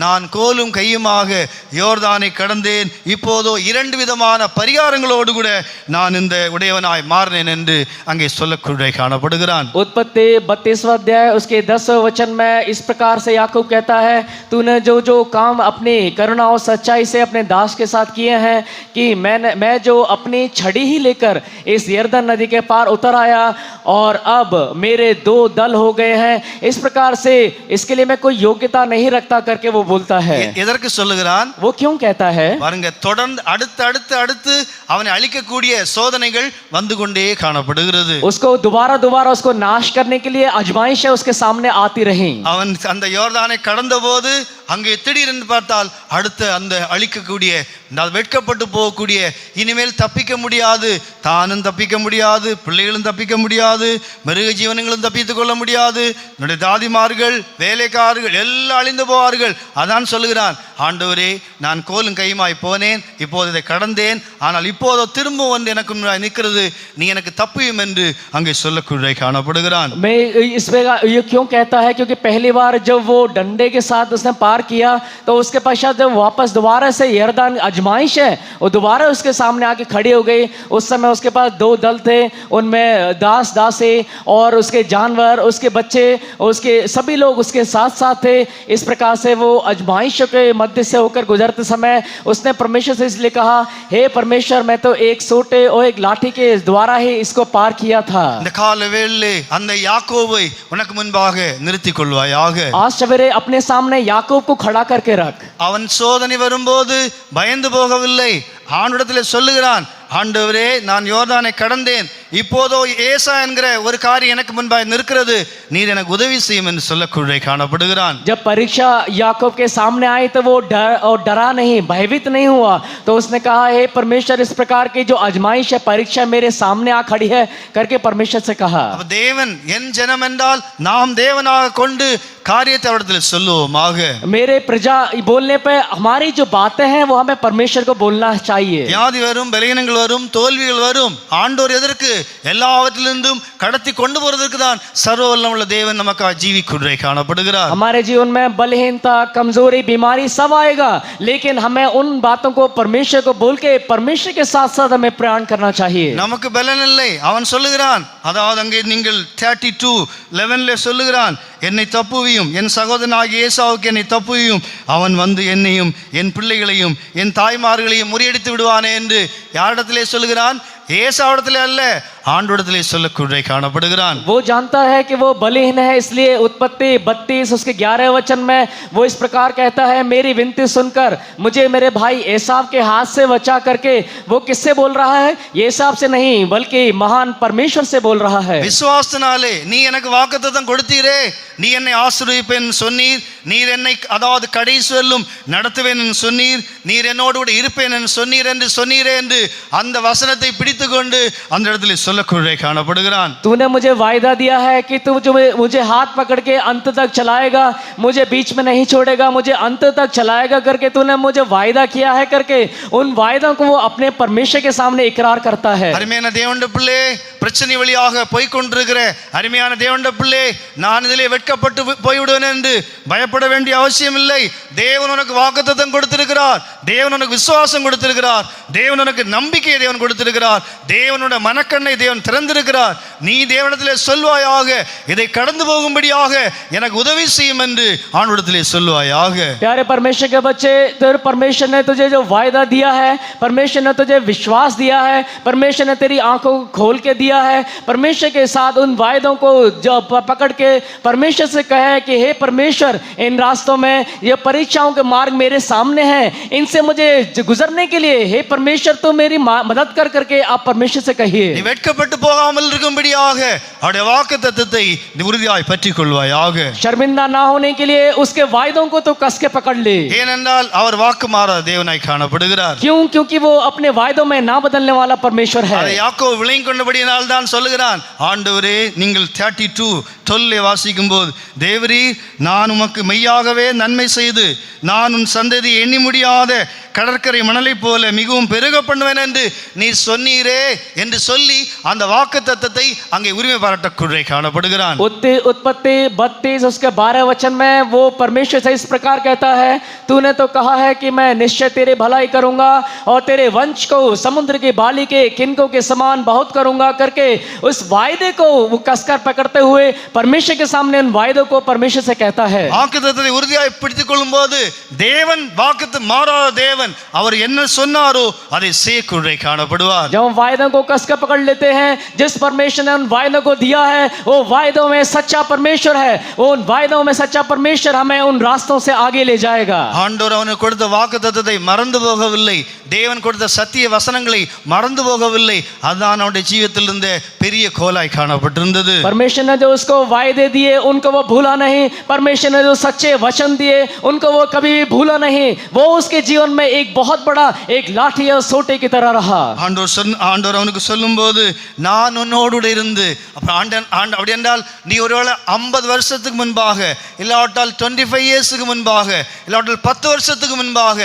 நான் கோலும் கையுமாக யோர்தானை கடந்தேன், இப்போதோ இரண்டு விதமான பரிகாரங்களோடு கூட நான் இந்த உடையவனாய் மாறினேன் என்று அங்கே சொல்லக்கூடிய காணப்படுகிறான். उत्पत्ति 32वां अध्याय उसके 10वें वचन में इस प्रकार से याकूब कहता है, तूने जो काम अपनी करुणा और सच्चाई से अपने दास के साथ किए हैं, कि मैं जो अपनी छड़ी ही लेकर इस यरदन नदी के पार उतर आया और अब मेरे दो दल हो गए हैं, इस प्रकार से इसके लिए मैं कोई योग्यता नहीं रखता करके वो बोलता है. எதற்கு சொல்லுகிறான்? वो क्यों कहता है? பாருங்க, தொடர்ந்து அடுத்து அவனை அழிக்கக்கூடிய சோதனைகள் வந்து கொண்டே காணப்படுகிறது. उसको दोबारा उसको नाश करने के लिए आजमाइशें उसके सामने आती रही. அவன் அந்த யோர்தானை கடந்த போது அங்கே திடீரென்று பார்த்தால் அடுத்த அந்த அழிக்கக்கூடிய நான் வெட்கப்பட்டு போகக்கூடிய, இனிமேல் தப்பிக்க முடியாது, தானும் தப்பிக்க முடியாது, பிள்ளைகளும் தப்பிக்க முடியாது, மிருக ஜீவனங்களும் தப்பித்துக் கொள்ள முடியாது, என்னுடைய தாதிமார்கள் வேலைக்காரர்கள் எல்லாம் அழிந்து போவார்கள். அதான் சொல்லுகிறான், ஆண்டவரே நான் கோலும் கையுமாய் போனேன், இப்போது இதை கடந்தேன், ஆனால் இப்போதோ திரும்ப ஒன்று எனக்கு முன்னாடி நிற்கிறது, நீ எனக்கு தப்பியும் என்று அங்கே சொல்லக்கூடிய காணப்படுகிறான். मैं इसमें ये क्यों कहता है, क्योंकि पहली बार जब वो डंडे के साथ उसने पार किया तो उसके पश्चात जब वापस दोबारा से यरदान आजमाइश है, वो दोबारा उसके सामने आके खड़ी हो गई. उस समय उसके पास 2 दल थे, उनमें दास दासी और उसके जानवर, उसके बच्चे, उसके सभी लोग उसके साथ साथ थे. इस प्रकार से वो आजमाइश के मध्य से होकर गुजरते समय उसने परमेश्वर से इसलिए कहा, हे परमेश्वर मैं तो एक सोटे और एक लाठी के द्वारा ही इसको पार किया था. இந்த கால வேளையிலே அந்த யாக்கோபை உனக்கு முன்பாக நிறுத்திக் கொள்வாயாக. आज सवेरे अपने सामने याकूब को खड़ा करके रख. அவன் சோதனை வரும்போது பயந்து போகவில்லை. ஆண்டவரிடத்திலே சொல்லுகிறான், ஆண்டவரே நான் யோர்தானை கடந்தேன், இப்போதோ ஏசா என்கிற ஒரு காரியம் எனக்கு முன்பாக நிற்கிறது, நீர் எனக்கு உதவி செய்யும் என்று சொல்லக்கூடிய காணப்படுகிறான். जब परीक्षा याकूब के सामने आई तो वो डरा नहीं, भयभीत नहीं हुआ. तो उसने कहा, हे परमेश्वर इस प्रकार की जो आजमाइश है, परीक्षा मेरे सामने आ खड़ी है करके परमेश्वर से कहा. அப்ப தேவன் என் ஜனம் என்றால் நாம் தேவனாக கொண்டு காரியத்தை அவரிடத்தில் சொல்லுவோமாக. मेरे प्रजा बोलने पे हमारी जो बातें हैं वो हमें परमेश्वर को बोलना चाहिए. வியாதி வரும், பலவீனங்கள் வரும், தோல்விகள் வரும், ஆண்டவர் எதற்கு எல்லாவற்றிலிருந்தும் கடத்தி கொண்டு போறதுக்கு தான் சர்வ வல்லமையுள்ள தேவன் நமக்காக ஜீவிக்குள்ளே காணப்படுகிறார். हमारे जीवन में बलहीनता, कमजोरी, बीमारी सब आएगा, लेकिन हमें उन बातों को परमेश्वर को बोल के परमेश्वर के साथ साथ हमें प्रयाण करना चाहिए. நமக்கு பலன் இல்லை. அவன் சொல்லுகிறான், அதாவது அங்கே நீங்கள் 32:11 சொல்லுகிறான், என்னை தப்புவியும், என் சகோதரனாகிய ஏசாவுக்கு என்னை தப்புவியும், அவன் வந்து என்னையும் என் பிள்ளைகளையும் என் தாய்மார்களையும் முறியடித்து விடுவானே என்று யாரிடத்திலே சொல்லுகிறான்? ஏசாவிடத்திலே அல்ல, ஆண்டவரிடத்திலே சொல்லக்கூடிய காணப்படுகிறான். वो जानता है कि वो बलहीन है, इसलिए उत्पत्ति 32 उसके 11 वचन में वो इस प्रकार कहता है, मेरी विनती सुनकर मुझे मेरे भाई एसाव के हाथ से बचा करके. वो किससे बोल रहा है? एसाव से नहीं, बल्कि महान परमेश्वर से बोल रहा है. விசுவாசத்தினாலே நீ எனக்கு வாக்குத்தத்தம் கொடுத்தீரே, நீ என்னை ஆசீர்வதிப்பேன் சொன்னீர், நீர் என்னை அதாவது கடைசி வரலும் நடத்துவேன் என்று சொன்னீர், நீர் என்னோடு கூட இருப்பேன் என்று சொன்னீர் என்று சொன்னீரே என்று அந்த வசனத்தை பிடித்துக் கொண்டு அந்த இடத்துல சொல்லக்கூடிய காணப்படுகிறான். तूने मुझे वायदा दिया है कि तू जो मुझे हाथ पकड़ के अंत तक चलाएगा, मुझे बीच में नहीं छोड़ेगा, मुझे अंत तक चलाएगा करके तूने मुझे वायदा किया है करके उन वायदों को वो अपने परमेश्वर के सामने इकरार करता है. அருமையான தேவனுடைய பிள்ளை, பிரச்சனை வழியாக போய் கொண்டிருக்கிற அருமையான தேவனுடைய பிள்ளை, நான் இதிலே வெட்கப்பட்டு போய்விடுவேன் என்று பயப்பட வேண்டிய அவசியம் இல்லை. தேவன் உனக்கு வாக்குத்தத்தம் கொடுத்திருக்கிறார், தேவன் உனக்கு விசுவாசம் கொடுத்திருக்கிறார், தேவன் உனக்கு நம்பிக்கையை தேவன் கொடுத்திருக்கிறார், தேவனுடைய மனக்கண்ணை தேவன் திறந்திருக்கிறார். நீ தேவனிடத்திலே சொல்வாயாக, இதை கடந்து போகும்படியாக எனக்கு உதவி செய்யும் என்று ஆண்டவரிடத்திலே சொல்வாயாக. प्यारे परमेश्वर के बच्चे, तेरे परमेश्वर ने तुझे जो वायदा दिया है, परमेश्वर ने तुझे विश्वास दिया है, परमेश्वर ने तेरी आंखों को खोल के दिया है. परमेश्वर के साथ उन वायदों को जो पकड़ के परमेश्वर से कहे कि हे परमेश्वर, इन रास्तों में ये परीक्षाओं के मार्ग मेरे सामने हैं, इनसे मुझे गुजरने के लिए हे परमेश्वर तो मेरी मदद कर करके आप परमेश्वर से कहिए. நீ வெட்கப்பட்டு போகாமல் இருக்கும்படியாக அவருடைய வாக்குத்தத்தத்தை நீ உறுதியாய் பற்றிக் கொள்வாயாக. शर्मिंदा ना होने के लिए उसके वायदों को तो कस के पकड़ ले. ஏனென்றால் அவர் வாக்கு மாறாத தேவனாய் காணப்படுகிறார். क्यों? क्योंकि वो अपने वायदों में ना बदलने वाला परमेश्वर है. அதை யாக்கோபு விளங்கிக் கொண்டபடியினால் தான் சொல்லுகிறான், ஆண்டவரே நீங்கள் 32:12 வாசிக்கும் போது, தேவரீ நான் உமக்கு மெய்யாகவே நன்மை செய்து நான் உன் சந்ததி எண்ணி முடியாத கடற்கரை மணலை போல மிகவும் பெருக பண்ணுவேன் என்று நீ சொன்னீரே என்று சொல்லி அந்த வாக்குத்தத்தத்தை அங்கே உரிமை பாராட்டக்கூடிய காணப்படுகிறான். उत्पत्ति 32 उसके 12 वचन में वो परमेश्वर से इस प्रकार कहता है, तूने तो कहा है कि मैं निश्चय तेरे भलाई करूंगा और तेरे वंश को समुद्र की बाली के किनकों के समान बहुत करूंगा करके उस वायदे को वो कसकर पकड़ते हुए परमेश्वर के सामने उन वायदों को परमेश्वर से कहता है. வாக்குத்தத்தத்தை உறுதியாய் பிடித்துக் கொள்ளும் போது தேவன் வாக்குத்தத்தம் மாறாத தேவன், அவர் என்ன சொன்னாரோ அதை செய்யக்கூடிய காணப்படுவார். जब हम वायदों को कसकर पकड़ लेते हैं, जिस परमेश्वर ने उन वायदों को दिया है वो वायदों में सच्चा परमेश्वर है, वो उन वायदों में सच्चा परमेश्वर हमें उन रास्तों से आगे ले जाएगा. ஆண்டவர் அவனுக்கு கொடுத்த வாக்குத்தத்தத்தை மறந்து போகவில்லை, தேவன் கொடுத்த சத்திய வசனங்களை மறந்து போகவில்லை. அதுதான் அவனுடைய ஜீவிதத்தில் இருந்த பெரிய கோலாய் காணப்பட்டிருந்தது. परमेश्वर ने जो उसको वायदे दिए उनको वो भूला नहीं, परमेश्वर ने जो सच्चे वचन दिए उनको वो कभी भी भूला नहीं। वो उसके जीवन में एक बहुत बड़ा एक लाठी और सोटे की तरह रहा। ஆண்டவர் அவனுக்கு சொல்லும்போது நான் உன்னோடு இருந்து, அப்ப அப்படி என்றால் நீ ஒருவேளை 50 வருஷத்துக்கு முன்பாக, இல்லாவிட்டால் 25 இயர்ஸுக்கு முன்பாக, இல்லாவிட்டால் 10 வருஷத்துக்கு முன்பாக,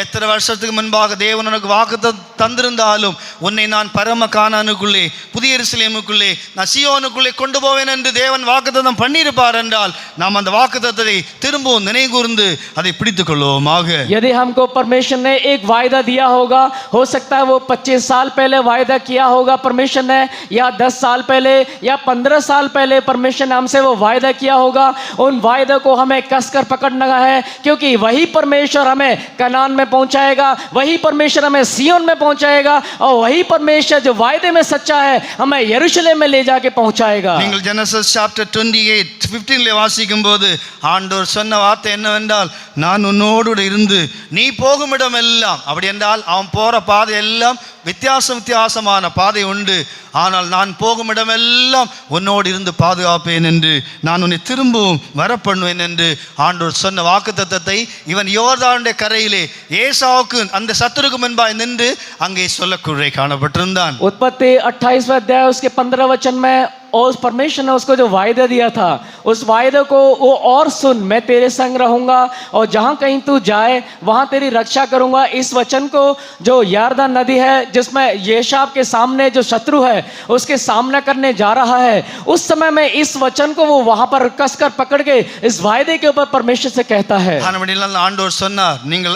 எத்தனை வருஷத்துக்கு முன்பாக தேவன் உனக்கு வாக்குத்தத்தம் தந்திருந்தாலும் உன்னை நான் பரம கானானுக்குள்ளே, புதிய எருசலேமுக்குள்ளே, நான் சீயோனுக்குள்ளே கொண்டு போவேன் என்று தேவன் வாக்குத்தத்தம் பண்ணியிருப்பார் என்றால் நாம் அந்த வாக்குத்தத்தத்தை திரும்பவும் நினைவு கூர்ந்து அதை பிடித்துக் கொள்வோமாக. यदि हमको परमेश्वर ने एक वायदा दिया होगा, हो सकता है वो 25 साल पहले वायदा किया होगा परमेश्वर ने, या 10 साल पहले या 15 साल पहले परमेश्वर ने हमसे वो वायदा किया होगा। उन वायदे को हमें कसकर पकड़ना है, क्योंकि वही परमेश्वर हमें कनान में पहुंचाएगा, वही परमेश्वर हमें सियोन में पहुंचाएगा, और वही परमेश्वर जो वायदे में सच्चा है हमें यरूशलेम में ले जाके पहुंचाएगा। நீங்கள் ஜெனசிஸ் சாப்டர் 28:15 வாசிக்கும்போது ஆண்டவர் சொன்ன வார்த்தை என்னவென்றால், நான் உன்னோடு இருந்து நீ போகும் இடம் எல்லாம், அப்படி என்றால் அவன் போற பாதை எல்லாம் வித்தியாசமான பாதை உண்டு, ஆனால் நான் போகும் இடமெல்லாம் உன்னோடு இருந்து பாதுகாப்பேன் என்று, நான் உன்னை திரும்பவும் வரப்பண்ணுவேன் என்று ஆண்டவர் சொன்ன வாக்குத்தத்தத்தை இவன் யோர்தானுடைய கரையிலே ஏசாவுக்கு அந்த சத்துருக்கு முன்பாய் நின்று அங்கே சொல்லக்கூட காணப்பட்டிருந்தான். उत्पत्ति 28वां अध्याय उसके 15 वचन में और परमेश्वर ने उसको जो वायदा दिया था, उस वायदे को वो और सुन, मैं तेरे संग रहूंगा और जहां कहीं तू जाए वहां तेरी रक्षा करूंगा। इस वचन को जो यरदन नदी है जिसमें येशाब के सामने जो शत्रु है उसके सामना करने जा रहा है, उस समय में इस वचन को वो वहां पर कसकर पकड़ के इस वायदे के ऊपर परमेश्वर से कहता है। ஆண்டவர் சொன்னார், நீங்கள்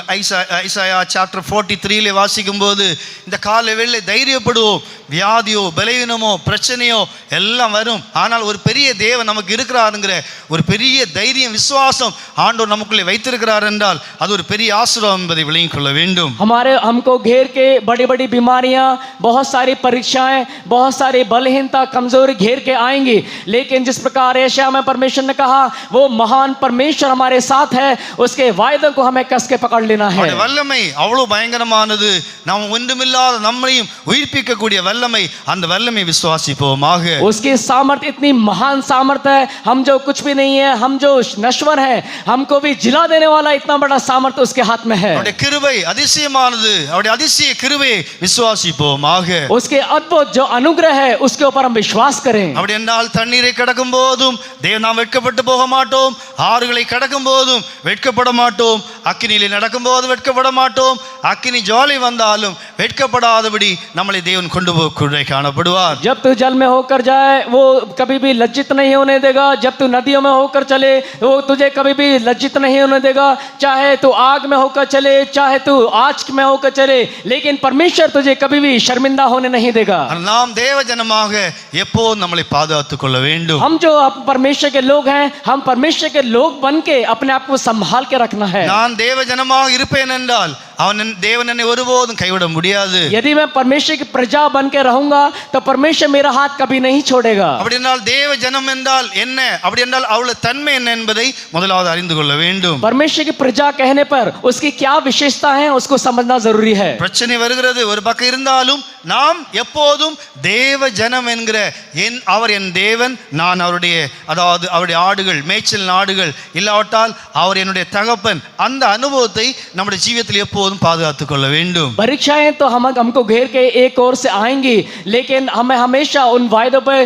ஐசாயா சாப்டர் 43 வாசிக்கும்போது இந்த காலை வேளை தைரியப்படுவோம், வியாதியோ பலவீனமோ பிரச்சனையோ எல்லாம் வரும், ஆனால் ஒரு பெரிய தேவன் நமக்கு இருக்கிறாருங்கிற ஒரு பெரிய தைரியம் விசுவாசம் ஆண்டவர் நமக்குள்ளே வைத்திருக்கிறார் என்றால் அது ஒரு பெரிய ஆசீர்வாதம் என்பதை விளங்கிக் கொள்ள வேண்டும். हमको घेर के बड़ी बड़ी बीमारियां, बहुत सारी परीक्षाएं, बहुत सारी बलहीनता कमजोरी घेर के आएंगी, लेकिन जिस प्रकार यशाया में परमेश्वर ने कहा वो महान परमेश्वर हमारे साथ है, उसके वायदे को हमें कस के पकड़ लेना है। வல்லமை அவ்வளவு பயங்கரமானது, நாம் ஒன்றுமில்லாத நம்மையும் உயிர்ப்பிக்க கூடிய வல்லமை, அந்த வல்லமை விசுவாசிப்போமாக. उसकी सामर्थ इतनी महान सामर्थ है, हम जो कुछ भी नहीं है, हम जो नश्वर है, हमको भी जिला देने वाला इतना बड़ा सामर्थ उसके हाथ में है। அவருடைய கிருபை அதிசயமானது, அவருடைய அதிசய கிருபை விசுவாசிப்போமாக. उसके अद्भुत जो अनुग्रह है उसके ऊपर हम विश्वास करें। அப்படி என்றால் தண்ணீரை கடக்கும் போதும் நாம் வெட்கப்பட்டு போக மாட்டோம், ஆறுகளை கடக்கும் போதும் வெட்கப்பட மாட்டோம், அக்கினியிலே நடக்கும் போது வெட்கப்பட மாட்டோம், அக்கினி ஜுவாலை வந்தாலும் வெட்கப்படாதபடி நம்மளை தேவன் கொண்டு போக காணப்படுவார். जब तू जल में होकर जाए वो कभी भी लज्जित नहीं होने देगा, जब तू नदियों में होकर चले वो तुझे कभी भी लज्जित नहीं होने देगा, चाहे तू आग में होकर चले, चाहे तू आँच में होकर चले, लेकिन परमेश्वर तुझे कभी भी शर्मिंदा होने नहीं देगा। நாம் தேவ ஜனமாக எப்போதும் நம்மளை பாதுகாத்துக் கொள்ள வேண்டும். हम जो परमेश्वर के लोग हैं, हम परमेश्वर के लोग बन के अपने आप को संभाल के रखना है। நான் தேவ ஜனமாக இருப்பேன் என்றால் தேவன் என்னை ஒருபோதும் கைவிட முடியாது. यदि मैं परमेश्वर की प्रजा बन के रहूंगा तो परमेश्वर मेरा हाथ कभी नहीं छोड़ेगा। அப்படி என்றால் தேவ ஜனம் என்றால் என்ன, அப்படி என்றால் அவளுடைய தன்மை என்ன என்பதை முதலாவது அறிந்து கொள்ள வேண்டும். परमेश्वर की प्रजा कहने पर उसकी क्या विशेषता है उसको समझना जरूरी है। பிரச்சனை வருகிறது ஒரு பக்கம் இருந்தாலும் நாம் எப்போதும் தேவ ஜனம் என்கிற அவர் என் தேவன், நான் அவருடைய அதாவது அவருடைய ஆடுகள், மேய்ச்சல் ஆடுகள், இல்லாவிட்டால் அவர் என்னுடைய தகப்பன், அந்த அனுபவத்தை நம்முடைய ஜீவிதத்தில் எப்போதும் பாதுகாத்துக் கொள்ள வேண்டும். परीक्षाएं तो हमको घेर के एक ओर से आएंगी, लेकिन हमें हमेशा उन वायदों पर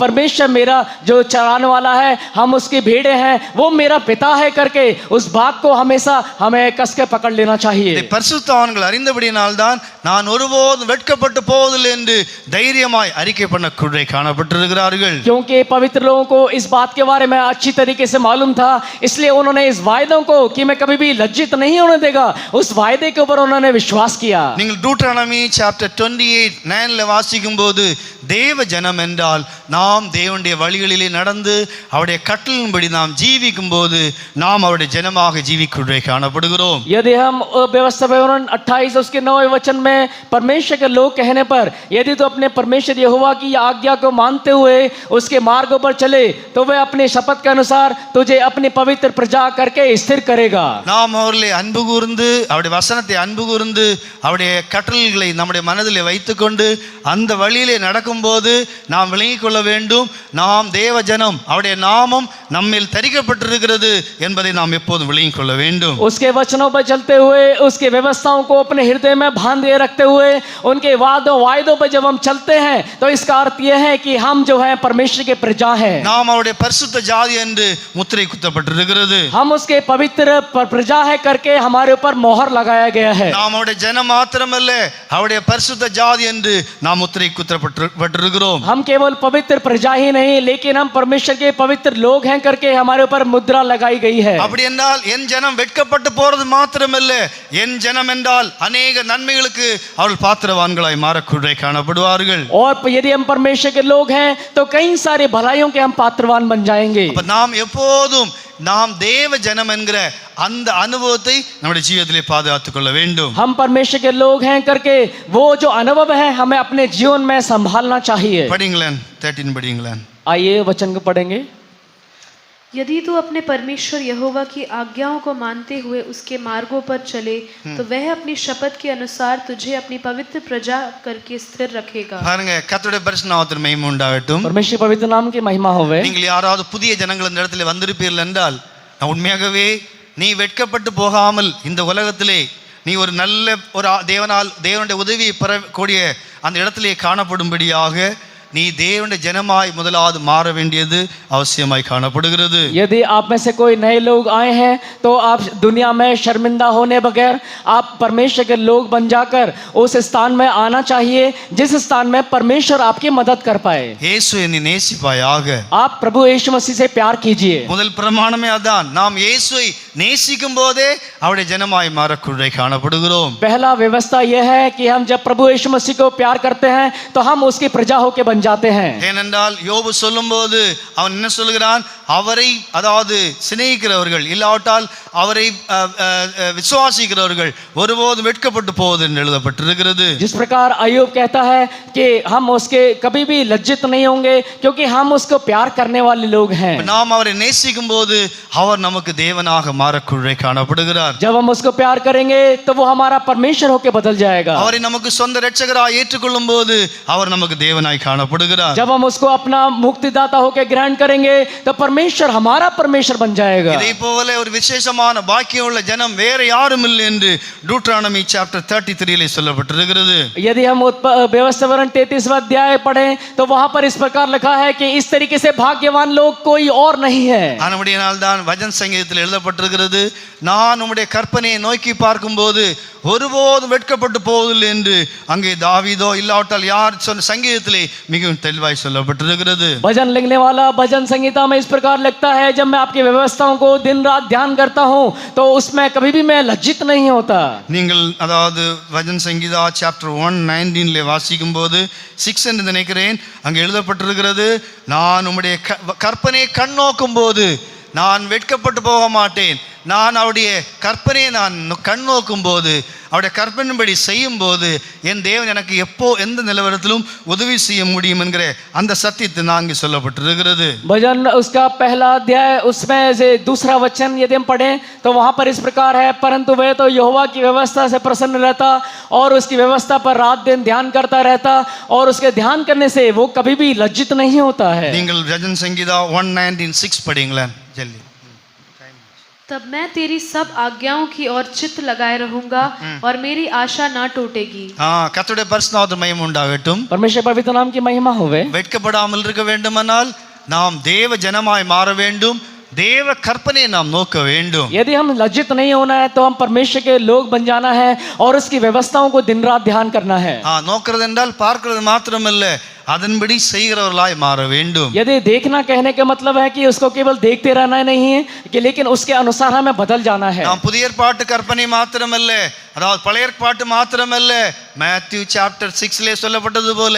परमेश्वर मेरा जो चराने वाला है, हम उसकी भेड़े हैं, वो मेरा पिता है करके उस बात को हमेशा हमें कस के पकड़ लेना चाहिए। பரிசுத்தவான்கள் அறிந்தபடியினால்தான் நான் ஒருபோதும் வெட்கப்பட்டு போவதில்லை என்று தைரியமாய் அறிக்கை பண்ணக்கூட காணப்பட்டிருக்கிறார்கள். क्योंकि पवित्र लोगों को इस बात के बारे में अच्छी तरीके से मालूम था, इसलिए उन्होंने इस वायदों को कि मैं कभी भी लज्जित नहीं होने देगा, उस वायदे के ऊपर उन्होंने विश्वास किया। நீங்கள் டூட்ரானமி சாப்டர் 28:9 வாசிக்கும் போது தேவ ஜனம் என்றால் நாம் தேவனுடைய வழிகளிலே நடந்து அவருடைய கட்டளையின்படி நாம் ஜீவிக்கும் போது நாம் அவருடைய ஜனமாக ஜீவிக்க காணப்படுகிறோம். यदि हम व्यवस्था विवरण 28 उसके 9 वचन में परमेश्वर के लोग कहने पर यदि तो अपने परमेश्वर यहोवा की आज्ञा को मानते हुए उसके मार्गों पर चले तो वह अपने शपथ के अनुसार तुझे अपनी पवित्र प्रजा करके स्थिर करेगा। நாம் அவர்களை அன்பு கூர்ந்து அவருடைய வசனத்தை அன்பு கூர்ந்து அவருடைய கட்டளைகளை நம்முடைய மனதிலே வைத்துக்கொண்டு அந்த வழியிலே நடக்கும் நடக்கும்போது நாம் விளங்கிக் கொள்ள வேண்டும், நாம் தேவ ஜனம், அவருடைய நாமம் நம்மில் தரிக்கப்பட்டிருக்கிறது என்பதை நாம் எப்போதும் விளங்கிக் கொள்ள வேண்டும். उसके वचनों पर चलते हुए, उसके व्यवस्थाओं को अपने हृदय में बांधे रखते हुए, उनके वायदों पर जब हम चलते हैं तो इसका अर्थ यह है कि हम जो है परमेश्वर के प्रजा हैं। நாம் அவருடைய பரிசுத்த ஜாதி என்று முத்திரை குத்தப்பட்டிருக்கிறது. हम उसके पवित्र प्रजा है करके हमारे ऊपर मोहर लगाया गया है। நாம் அவருடைய ஜனம் மாத்திரமல்ல, அவருடைய பரிசுத்த ஜாதி என்று நாம் முத்திரை குத்தப்பட்டிருக்கிறோம். हम केवल पवित्र प्रजा ही नहीं, लेकिन हम परमेश्वर के पवित्र लोग हैं करके हमारे ऊपर मुद्रा लगाई गई है। அப்படி என்றால் என் ஜனம் வெட்கப்பட்டு போறது மாத்திரமல்ல, என் ஜனம் என்றால் अनेक நன்மைகளுக்கு அவர்கள் பாத்திரவான்களாய் மாறக்கூடிய காணப்படுவார்கள். और यदि हम परमेश्वर के लोग हैं तो कई सारे भलाइयों के हम पात्रवान बन जाएंगे। அப்ப நாம் எப்போதும் நாம் தேவ ஜனம் என்கிற அந்த அனுபவத்தை நம்முடைய ஜீவிதத்திலே பாதுகாத்துக் கொள்ள வேண்டும். हम परमेश्वर के लोग हैं करके वो जो अनुभव है हमें अपने जीवन में संभालना चाहिए। படிங்களேன் 13 படிங்களேன். आइए वचन को पढ़ेंगे। यदि तू अपने परमेश्वर यहोवा की आज्ञाओं को मानते हुए उसके मार्गों पर चले तो वह अपनी शपथ के अनुसार तुझे अपनी पवित्र प्रजा करके स्थिर रखेगा। பாருங்க, கர்த்தருடைய பரிசுத்த நாமத்திற்கு மகிமை உண்டாகட்டும். परमेश्वर पवित्र नाम की महिमा होवे। நீங்கள் யாராவது புதிய ஜனங்கள் இந்த இடத்துல வந்திருப்பீர்கள் என்றால், நான் உண்மையாகவே நீ வெட்கப்பட்டு போகாமல் இந்த உலகத்திலே நீ ஒரு நல்ல ஒரு தேவனுடைய உதவியை பெறக்கூடிய அந்த இடத்திலே காணப்படும்படியாக நீ தேவனுடைய ஜனமாய் முதலாவது மாற வேண்டியது அவசியமாய் காணப்படுகிறது. यदि आप में से कोई नए लोग आए हैं तो आप दुनिया में शर्मिंदा होने बगैर आप परमेश्वर के लोग बन जाकर उस स्थान में आना चाहिए जिस स्थान में परमेश्वर आपकी मदद कर पाए। இயேசுவை நீ நேசிப்பாயாக. आप प्रभु यीशु मसीह से प्यार कीजिए। முதல் பிரமாணமே அதான். நாம் இயேசுவை நேசிக்கும் போதே அவருடைய ஜனமாய் மாறக்கூடிய காணப்படுகிறோம். पहला व्यवस्था यह है कि हम जब प्रभु यीशु मसीह को प्यार करते हैं तो हम उसकी प्रजा होके बन जाते हैं। ஏனென்றால் யோபு சொல்லும்போது அவன் என்ன சொல்கிறான், அவரை அதாவது சிநேகிக்கிறவர்கள் இல்லாவிட்டால் அவரை விசுவாசிக்கிறவர்கள் ஒருபோதும் வெட்கப்பட்டு போவது என்று எழுதப்பட்டிருக்கிறது. जिस प्रकार अय्यूब कहता है कि हम उसके कभी भी लज्जित नहीं होंगे क्योंकि हम उसको प्यार करने वाले लोग हैं। நாம் அவரை நேசிக்கும் போது அவர் நமக்கு தேவனாக மாறக்கூடிய காணப்படுகிறார். जब हम उसको प्यार करेंगे तो वो हमारा परमेश्वर होके बदल जाएगा। அவரை நமக்கு சொந்த இரட்சகராய் ஏற்றுக்கொள்ளும் போது அவர் நமக்கு தேவனாய் காணப்படுகிறார். जब हम उसको अपना मुक्तिदाता होके ग्रहण करेंगे तो परमेश्वर हमारा परमेश्वर बन जाएगा। இதை போல ஒரு விசேஷமான பாக்கியம் உள்ள ஜனம் வேற யாரும் இல்லை என்று டூட்ரானமி சாப்டர் 33 சொல்லப்பட்டிருக்கிறது. यदि हम व्यवस्था वर्ण 33वां अध्याय पढ़ें तो वहां पर इस प्रकार लिखा है कि इस तरीके से भाग्यवान लोग कोई और नहीं है। ஆனபடியால் தான் வசன சங்கீதத்தில் எழுதப்பட்டிருக்கிறது, நான் உம்முடைய கற்பனையை நோக்கி பார்க்கும்போது ஒருபோதும் வெட்கப்பட்டு போவதில்லை என்று அங்கே தாவீதோ இல்லாவிட்டால் யார் சொன்ன சங்கீதத்திலே மிகவும் தெளிவாய் சொல்லப்பட்டிருக்கிறது. भजन लिखने वाला भजन संहिता में इस प्रकार लिखता है, जब मैं आपकी व्यवस्थाओं को दिन रात ध्यान करता हूं तो उसमें कभी भी मैं लज्जित नहीं होता। நீங்கள் அதாவது வசன சங்கீதா சாப்டர் 1:19 வாசிக்கும் போது 6 என்று நினைக்கிறேன், அங்கே எழுதப்பட்டிருக்கிறது, நான் உம்முடைய கற்பனையை கண் நோக்கும் போது நான் வெட்கப்பட்டு போக மாட்டேன். நான் அவருடைய கற்பனையை நான் கண் நோக்கும் போது அவருடைய கற்பனையின்படி செய்யும் போது என் தேவன் எனக்கு எப்போ எந்த நிலவரத்திலும் உதவி செய்ய முடியும் என்கிற அந்த சத்தியத்தை நான்கு சொல்லப்பட்டிருக்கிறது. भजन उसका पहला अध्याय उसमें से दूसरा वचन यदि हम पढ़ें तो वहां पर इस प्रकार है, परंतु वह तो यहोवा की व्यवस्था से प्रसन्न रहता और उसकी व्यवस्था पर रात दिन ध्यान करता रहता और उसके ध्यान करने से वो कभी भी लज्जित नहीं होता है। நீங்கள் வசன சங்கீதா 1:19 படிங்களேன் ஜல்தி. तब मैं तेरी सब आज्ञाओं की ओर चित्त लगाए रहूंगा और मेरी आशा ना टूटेगी। கர்த்தருடைய பரிசுத்த நாமத்துக்கு மகிமை உண்டாகட்டும். परमेश्वर पवित्र नाम की महिमा होवे। வெட்கப்படாமல் இருக்க வேண்டுமானால் நாம் தேவ ஜனமாய் மாற வேண்டும், தேவ கற்பனையை நாம் நோக்க வேண்டும். यदि हम लज्जित नहीं होना है तो हम परमेश्वर के लोग बन जाना है और उसकी व्यवस्थाओं को दिन रात ध्यान करना है। நோக்கிறது என்றால் பார்க்கிறது மாத்திரமல்ல, அதன்படி செய்கிறவர்களாய் மாற வேண்டும். यदि देखना कहने का मतलब है कि उसको केवल देखते रहना नहीं है कि लेकिन उसके अनुसार हमें बदल जाना है। நாம் புதிய ஏற்பாட்டு கற்பனை மாத்திரமல்ல, அதாவது பழைய ஏற்பாட்டு மாத்திரமல்ல, மேத்யூ சாப்டர் 6 சொல்லப்பட்டது போல,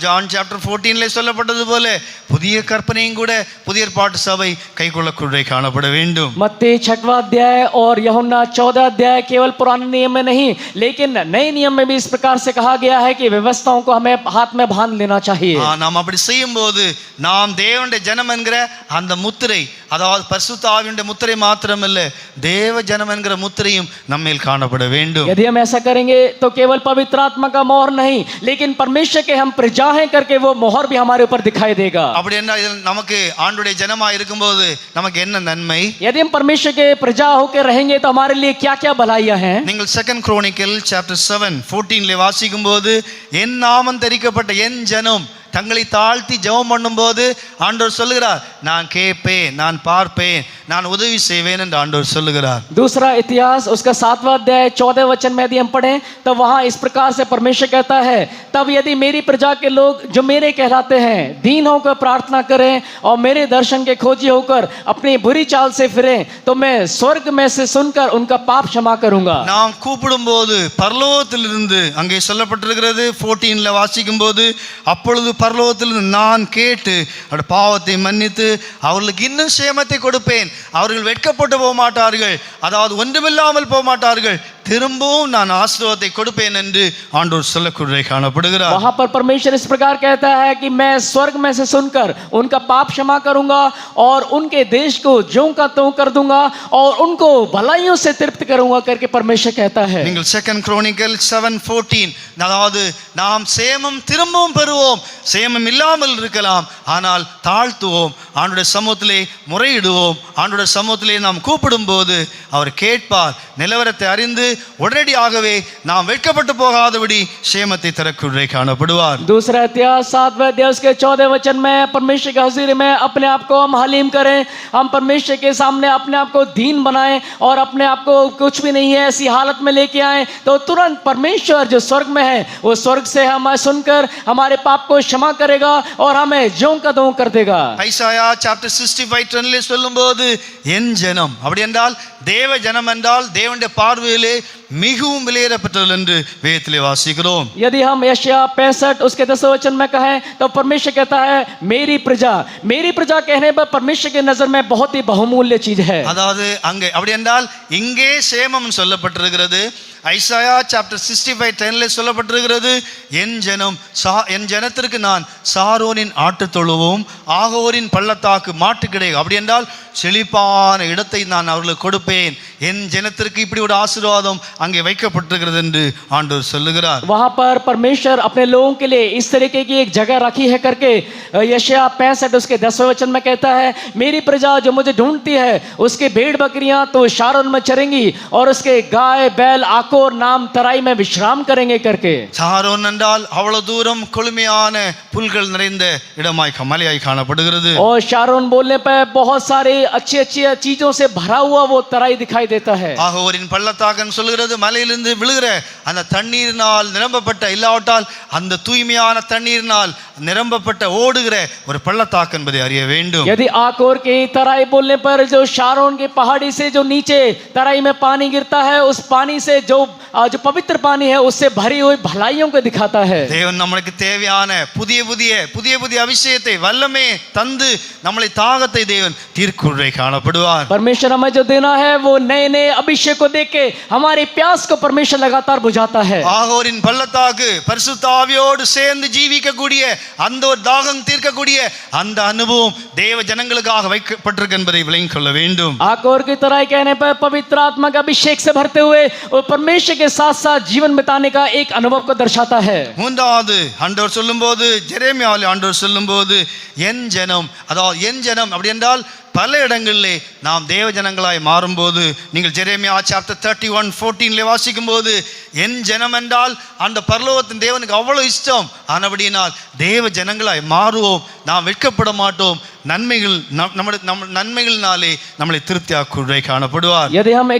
ஜான் சாப்டர் 14 சொல்லப்பட்டது போல புதிய கற்பனையும் கூட புதிய ஏற்பாட்டு சபை கைக்கொள்ளக்கூடிய காணப்பட வேண்டும். मत्ती 6वां अध्याय और यूहन्ना 14 अध्याय केवल पुराने नियम में नहीं लेकिन नए नियम में भी इस प्रकार से कहा गया है कि व्यवस्थाओं को हमें हाथ में बांध लेना चाहिए। நாம் அப்படி செய்யும் போது நாம் தேவனுடைய ஜனம் என்கிற அந்த முத்திரை அதாவது பரிசுத்த ஆவியுடைய முத்திரை மாத்திரமல்ல, தேவ ஜனம் என்கிற முத்திரையும் நம்மேல் காணப்பட வேண்டும். यदि हम ऐसा करेंगे तो केवल पवित्र आत्मा का मोहर नहीं, लेकिन परमेश्वर के हम प्रजा हैं करके वो मोहर भी हमारे ऊपर दिखाई देगा. அப்படி என்ன நமக்கு ஆண்டுடைய ஜனமா இருக்கும்போது நமக்கு என்ன நன்மை? यदि हम परमेश्वर के प्रजा होकर रहेंगे तो हमारे लिए क्या क्या भलाइयां हैं. நீங்கள் 2 Chronicle chapter 7:14 வாசிக்கும்போது, என் நாமம் தரிக்கப்பட்ட என் ஜனம் தங்களை தாழ்த்தி ஜெபம் பண்ணும்போது ஆண்டவர் சொல்லுகிறார், நான் கேட்பேன், நான் பார்ப்பேன், நான் உதவி செய்வேன் என்று ஆண்டவர் சொல்லுகிறார். दूसरा इतिहास उसका 7वां अध्याय 14 वचन में यदि हम पढ़ें तो वहां इस प्रकार से परमेश्वर कहता है, तब यदि मेरी प्रजा के लोग जो मेरे कहलाते हैं दीन होकर प्रार्थना करें और मेरे दर्शन के खोजी होकर अपनी बुरी चाल से फिरें तो मैं स्वर्ग में से सुनकर उनका पाप क्षमा करूंगा. நாம் கூப்பிடும்போது பரலோகத்திலிருந்து அங்கே சொல்லப்பட்டிருக்கிறது 14 வாசிக்கும்போது, அப்பொழுது பரலோகத்திலிருந்து நான் கேட்டு அவருடைய பாவத்தை மன்னித்து அவர்களுக்கு இன்னும் சேமத்தை கொடுப்பேன், அவர்கள் வெட்கப்பட்டு போக மாட்டார்கள், அதாவது ஒன்றுமில்லாமல் போக மாட்டார்கள், திரும்பவும் நான் ஆசீர்வாதத்தை கொடுப்பேன் என்று ஆண்டவர் சொல்லக்கூடிய காணப்படுகிறார். वहां पर परमेश्वर इस प्रकार कहता है कि मैं स्वर्ग में से सुनकर उनका पाप क्षमा करूंगा और उनके देश को ज्यों का त्यों कर दूंगा और उनको भलाइयों से तृप्त करूंगा करके परमेश्वर कहता है. நீங்கள் 2 Chronicle 7:14, அதாவது நாம் சேமம் திரும்பவும் பெறுவோம், சேமம் இல்லாமல் இருக்கலாம், ஆனால் தாழ்த்துவோம், ஆண்டவருடைய சமூகத்திலே முறையிடுவோம், ஆண்டவருடைய சமூகத்திலே நாம் கூப்பிடும்போது அவர் கேட்பார், நிலவரத்தை அறிந்து உடனடியாகவே நாம் வெட்கப்பட்டு போகாதபடி சேமத்தை தரக்கூடிய காணப்படுவார். दूसरा इतिहास 7वें अध्याय उसके 14 वचन में परमेश्वर की हज़ूरी में अपने आप को हम हलीम करें, हम परमेश्वर के सामने अपने आप को दीन बनाएं और अपने आप को कुछ भी नहीं है ऐसी हालत में लेके आए तो तुरंत परमेश्वर जो स्वर्ग में है वो स्वर्ग से हमें सुनकर हमारे पाप को क्षमा करेगा और हमें ज्यों का त्यों कर देगा. ஐசாயா chapter 65:10 சொல்லும்போது, என் ஜனம், அப்படி என்றால் தேவ ஜனம் என்றால் தேவனுடைய பார்வையிலே மிகவும் விலையேறப்பட்டது என்று வேதத்திலே வாசிக்கிறோம். यदि हम यशायाह 65 उसके 10 वचन में कहें तो परमेश्वर कहता है मेरी प्रजा. मेरी प्रजा कहने पर परमेश्वर की नजर में बहुत ही बहुमूल्य चीज है. அதாவது அங்கே அப்படி என்றால் இங்கே சேமம் சொல்லப்பட்டிருக்கிறது. ஐசாயா chapter 65:10 சொல்லப்பட்டிருக்கிறது, என் ஜனம், என் ஜனத்திற்கு நான் சாரோனின் ஆட்டு தொழுவும் ஆகோரின் பள்ளத்தாக்கு மாட்டு கிடை, அப்படி என்றால் செழிப்பான இடத்தை நான் அவர்களுக்கு கொடுப்பேன், என் ஜனத்திற்கு இப்படி ஒரு ஆசீர்வாதம் அங்கே வைக்கப்பட்டிருக்கிறது என்று ஆண்டவர் சொல்லுகிறார். वहां पर परमेश्वर अपने लोगों के लिए इस तरीके की एक जगह रखी है करके यशायाह 65 उसके 10वें वचन में कहता है, मेरी प्रजा जो मुझे ढूंढती है उसके भेड़ बकरियां तो शारोन में चरेंगी और उसके गाय बैल आकोर नाम तराई में विश्राम करेंगे करके. சாரோன் என்றால் அவ்வளவு தூரம் கொழுமையான புல்கள் நிறைந்த இடமாய் மலையாய் காணப்படுகிறது. और शारोन बोलने पर बहुत सारे अच्छी अच्छी चीजों से भरा हुआ वो तराई दिखाई देता है. ஆகோரின் பள்ளத்தாக்குன்னு சொல்லுகிறது, மலையிலிருந்து விழுகிற அந்த தண்ணீரினால் நிரம்பப்பட்ட, இல்லாவிட்டால் அந்த தூய்மையான தண்ணீரினால் நிரம்பப்பட்ட ஓடுகிற ஒரு பள்ளத்தாக்கு என்பதை அறிய வேண்டும். यदि आकोर की तराई बोलने पर जो शारोन की पहाड़ी से जो नीचे तराई में पानी गिरता है उस पानी से जो पवित्र पानी है उससे भरी हुई भलाइयों को दिखाता है. தேவன் நமக்கு தேவையான புதிய புதிய அபிஷேகத்தை வல்லமே தந்து நம்மளை தாகத்தை தேவன் தீர்க்குள்ளே காணப்படுவார். परमेश्वर हमें जो देना है वो नए नए अभिषेक को देके हमारी प्यास को परमेश्वर लगातार बुझाता है. ஆகோரின் பள்ளத்தாக்கு பரிசுத்த ஆவியோடு சேர்ந்து ஜீவிக்கக்கூடிய அந்த ஒரு தாகம் தீர்க்கக்கூடிய அந்த அனுபவம் தேவ ஜனங்களுக்காக வைக்கப்பட்டிருக்கு என்பதை விளங்கிக் கொள்ள வேண்டும். आकोर की तराई कहने पर पवित्र आत्मा का अभिषेक से भरते हुए वो परमेश्वर के साथ साथ जीवन बिताने का एक अनुभव को दर्शाता है. மூன்றாவது ஆண்டவர் சொல்லும்போது, ஜெரேமியாவில் ஆண்டவர் சொல்லும்போது, என் ஜனம், அதாவது என் ஜனம் அப்படி என்றால் பல இடங்களிலே நாம் தேவ ஜனங்களாய் மாறும்போது, நீங்கள் ஜெரேமியா chapter 31:14 வாசிக்கும் போது, என் ஜனம் என்றால் அந்த பரலோகத்தின் தேவனுக்கு அவ்வளவு இஷ்டம், ஆனபடியினால் தேவ ஜனங்களாய் மாறுவோம், நாம் வெட்கப்பட மாட்டோம், நன்மைகள் நன்மைகளினாலே நம்மளை திருப்தியாக்குள்ளே காணப்படுவார். यदि हम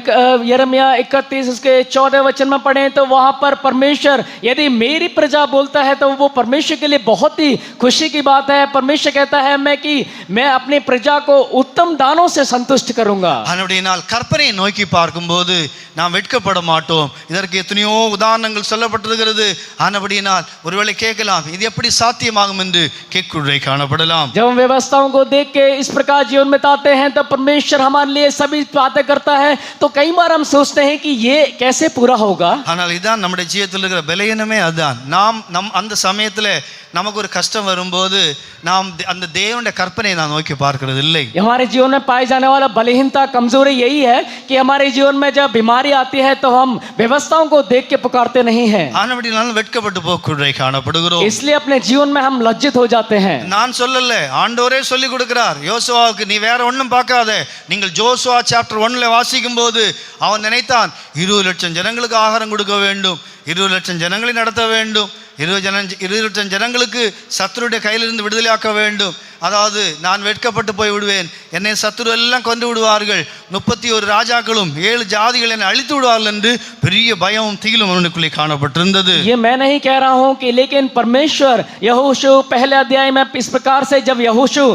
यिर्मयाह 31 उसके 14 वचन में पढ़ें तो वहां पर परमेश्वर यदि मेरी प्रजा बोलता है तो वो परमेश्वर के लिए बहुत ही खुशी की बात है. परमेश्वर कहता है मैं अपनी प्रजा को उत्तम दानों से संतुष्ट करूंगा. ஆனபடியினால் கற்பனை நோக்கி பார்க்கும்போது நாம் வெட்கப்பட மாட்டோம். இதற்கு எத்தனையோ உதாரணங்கள் சொல்லப்பட்டிருக்கிறது. ஆனபடியினால் ஒருவேளை கேட்கலாம், இது எப்படி சாத்தியமாகும் என்று கேட்குள்ளே காணப்படலாம். जब हम व्यवस्थाओं को देख के इस प्रकार जीवन बिताते हैं तो परमेश्वर हमारे लिए सभी बातें करता है, तो कई बार हम सोचते हैं कि ये कैसे पूरा होगा। ஆனால் இதான் நம்முடைய ஜீவிதத்தில் இருக்கிற பலவீனமே அதுதான். நாம் அந்த சமயத்தில் நமக்கு ஒரு கஷ்டம் வரும்போது நாம் அந்த தேவனுடைய கற்பனையை நான் நோக்கி பார்க்கிறது இல்லை. हमारे जीवन में पाई जाने वाला बलहीनता कमजोरी यही है कि हमारे जीवन में जब बीमारी आती है तो हम व्यवस्थाओं को देख के पुकारते नहीं हैं, ஆனபடியால் வெட்கப்பட்டு போக்குறை காணப்படுகிறோம். इसलिए अपने जीवन में हम लज्जित हो जाते हैं। நான் சொல்லல, ஆண்டவரே சொல்லி கொடுக்கிறார் யோசுவாவுக்கு, நீ வேற ஒண்ணும் பார்க்காத. நீங்கள் ஜோசுவா சாப்டர் 1ல வாசிக்கும் போது அவன் நினைத்தான் 20 லட்சம் ஜனங்களுக்கு ஆகாரம் கொடுக்க வேண்டும், 20 லட்சம் ஜனங்களை நடத்த வேண்டும், 20 லட்சம் ஜனங்களுக்கு சத்துருடைய கையிலிருந்து விடுதலையாக்க வேண்டும். அதாவது நான் வெட்கப்பட்டு போய் விடுவேன், என்னை சத்துரு எல்லாம் கொண்டு விடுவார்கள், 31 ராஜாக்களும் 7 ஜாதிகள் என்னை அழித்து விடுவார்கள் என்று பெரிய பயமும் திகிலும் அவனுக்குள்ளே காணப்பட்டிருந்தது. ये मैं नहीं कह रहा हूं कि, लेकिन परमेश्वर यहोशू पहले अध्याय में इस प्रकार से जब यहोशू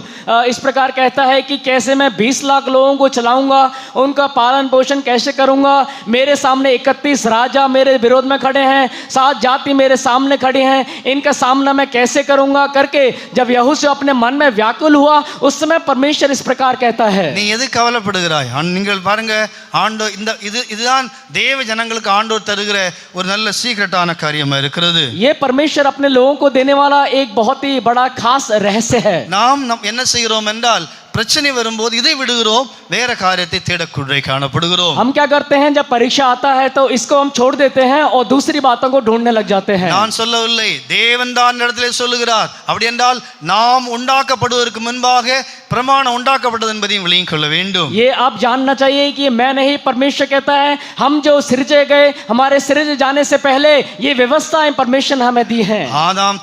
इस प्रकार कहता है कि कैसे मैं 20 लाख लोगों को चलाऊंगा, उनका पालन पोषण कैसे करूंगा, मेरे सामने 31 राजा मेरे विरोध में खड़े हैं, 7 जाति मेरे सामने खड़ी हैं, इनका सामना मैं कैसे करूंगा करके जब यहोशू अपने मन में व्याकुल हुआ, उस समय परमेश्वर इस प्रकार कहता है, நீ எது கவலைப்படுகிறாய்? நீங்கள் பாருங்க, ஆண்டவர் இதுதான் தேவ ஜனங்களுக்கு ஆண்டவர் தருகிற ஒரு நல்ல சீக்ரெட்டான காரியமா இருக்கிறது. ये परमेश्वर अपने लोगों को देने वाला एक बहुत ही बड़ा खास रहस्य है। நாம் என்ன செய்கிறோம் என்றால் பிரச்சனை வரும்போது இதை விடுகிறோம், வேற காரியத்தை தேடக்குறை காணப்படுகிறோம். हम क्या करते हैं, जब परीक्षा आता है तो इसको हम छोड़ देते हैं और दूसरी बातों को ढूंढने लग जाते हैं। நான் சொல்லவில்லை, தேவன் தான் இடத்திலே சொல்லுகிறார். அப்படி என்றால் நாம் உண்டாக்கப்படுவதற்கு முன்பாக பிரமாணம் உண்டாக்கப்பட்டது என்பதையும் விளங்கிக் கொள்ள வேண்டும். ये आप जानना चाहिए कि मैं नहीं, परमेश्वर कहता है हम जो सिरजे गए, हमारे सिरजे जाने से पहले ये व्यवस्थाएं परमेश्वर ने हमें दी हैं। ஆதாம்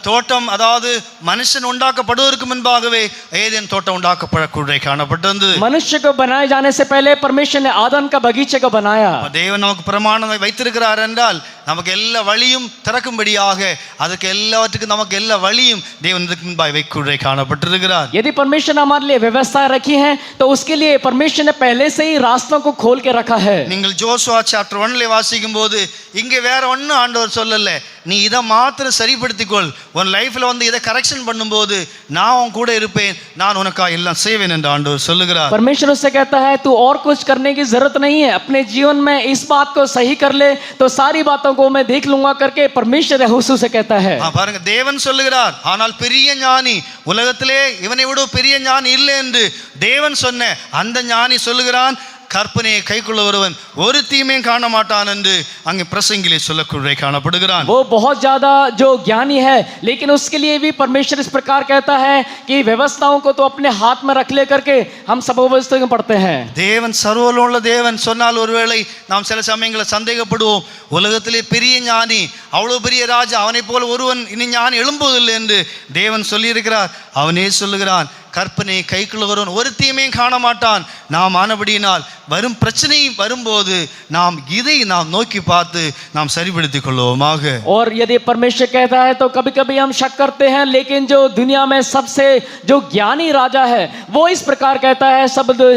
தோட்டம் அதாவது மனுஷன் உண்டாக்கப்படுவதற்கு முன்பாகவே ஏதேன் தோட்டம் உண்டாக்கப்படக்கூட காணப்பட்டது. मनुष्य को बनाए जाने से पहले परमेश्वर ने आदन का बगीचे को बनाया। தேவன் நமக்கு பிரமாணம் வைத்திருக்கிறார் என்றால் நமக்கு எல்லா வழியும் திறக்கும்படியாக, அதுக்கு எல்லாவற்றுக்கும் நமக்கு எல்லா வழியும் தேவன் இதுக்கு முன்பாக வைக்கூட காணப்பட்டிருக்கிறார். यदि परमेश्वर ने हमारे लिए व्यवस्था रखी है तो उसके लिए परमेश्वर ने पहले से ही रास्तों को खोल के रखा है। நீங்கள் ஜோசுவா சாப்டர் 1ல வாசிக்கும் போது இங்கே வேற ஒன்றும் ஆண்டவர் சொல்லல, நீ இதை மாத்திரம் சரிப்படுத்திக்கொள், உன் லைஃப்ல இதை கரெக்ஷன் பண்ணும்போது நான் உன் கூட இருப்பேன், நான் உனக்காக எல்லாம் செய்வேன் என்று ஆண்டவர் சொல்லுகிறார். परमेश्वर उससे कहता है तू और कुछ करने की जरूरत नहीं है, अपने जीवन में इस बात को सही कर ले तो सारी बातों को मैं देख लूंगा करके परमेश्वर यहोशू से कहता है। பாருங்க, தேவன் சொல்லுகிறார், ஆனால் பெரிய ஞானி உலகத்திலே இவனை விட பெரிய ஞானி இல்லை என்று தேவன் சொன்ன அந்த ஞானி சொல்லுகிறான், கற்பனையை கைக்குள்ள வருவன் ஒரு தீமையும் காண மாட்டான் என்று அங்கே பிரசங்கிலே சொல்லக்கூட காணப்படுகிறான். वो बहुत ज्यादा जो ज्ञानी है, लेकिन उसके लिए भी परमेश्वर इस प्रकार कहता है कि व्यवस्थाओं को तो अपने हाथ में रख ले करके हम सब व्यवस्था में पढ़ते हैं। தேவன் சர்வவல்லமையுள்ள தேவன் சொன்னால் ஒருவேளை நாம் சில சமயங்களில் சந்தேகப்படுவோம், உலகத்திலே பெரிய ஞானி, அவ்வளவு பெரிய ராஜா, அவனை போல ஒருவன் இனி ஞானி எழும்புவதில்லை என்று தேவன் சொல்லியிருக்கிறார். அவனே சொல்லுகிறான், கற்பனை கைக்குள்ள வருவன் ஒரு தீமையும் காண மாட்டான். நாம் ஆனபடியினால் வரும் பிரச்சனை வரும்போது நாம் இதை நாம் நோக்கி பார்த்து நாம் சரிப்படுத்திக் கொள்வோமாக. और यदि परमेश्वर कहता है तो कभी कभी हम शक करते हैं, लेकिन जो दुनिया में सबसे जो ज्ञानी राजा है वो इस प्रकार कहता है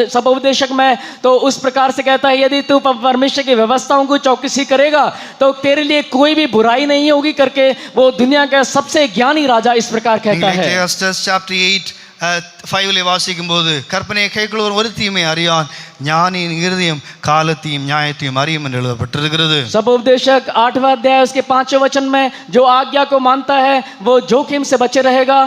सब उपदेशक में, तो उस प्रकार से कहता है यदि तू परमेश्वर की व्यवस्थाओं को चौकसी करेगा तो तेरे लिए कोई भी बुराई नहीं होगी करके वो दुनिया का सबसे ज्ञानी राजा इस प्रकार कहता है। Chapter 8 5லே வாசிக்கும் போது கற்பனையை கைக்குள்ள ஒரு தீமை அறியான், ஞானியின் இருதயம் காலத்தையும் நியாயத்தையும் அறியும் என்று எழுதப்பட்டிருக்கிறது. सब उपदेशक 8वां अध्याय उसके 5वें वचन में जो आज्ञा को मानता है वो जोखिम से बचे रहेगा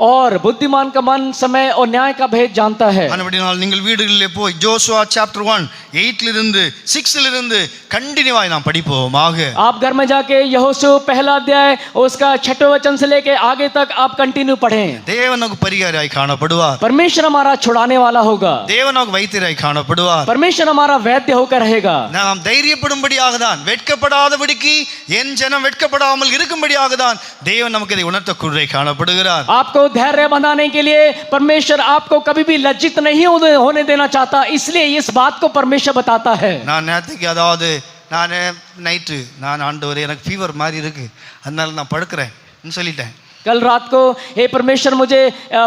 और बुद्धिमान का मन समय और न्याय का भेद जानता है। ஆனபடியால் நீங்கள் வீடுகளிலே போய் ஜோசுவா சாப்டர் 1 8லிருந்து 6லிருந்து கண்டினியூவாய் நாம் படிப்போமாக. आप घर में जाके यहोशू पहला अध्याय उसका 6वें वचन से लेके आगे तक आप कंटिन्यू पढ़ें। தேவன் நமக்கு பரிகாரியாய் காணப்படுவார். परमेश्वर हमारा छुड़ाने वाला होगा। தேவன் நமக்கு வைத்தியராய் காணப்படுவார். परमेश्वर हमारा वैद्य होकर रहेगा। நாம் தைரியப்படும்படியாக தான், வெட்கப்படாதபடிக்கு என் ஜனம் வெட்கப்படாமல் இருக்கும்படியாக தான் தேவன் நமக்கு இதை உணர்த்தக்கூட காணப்படுகிறார். आपको धैर्य बनाने के लिए परमेश्वर आपको कभी भी लज्जित नहीं होने देना चाहता, इसलिए इस बात को परमेश्वर बताता है। நான் நேற்றுக்கு அதாவது நான் நைட்டு நான் ஆண்டவரே எனக்கு ஃபீவர் மாதிரி இருக்கு, அதனால நான் படுக்கிறேன் சொல்லிட்டேன். कल रात को हे परमेश्वर मुझे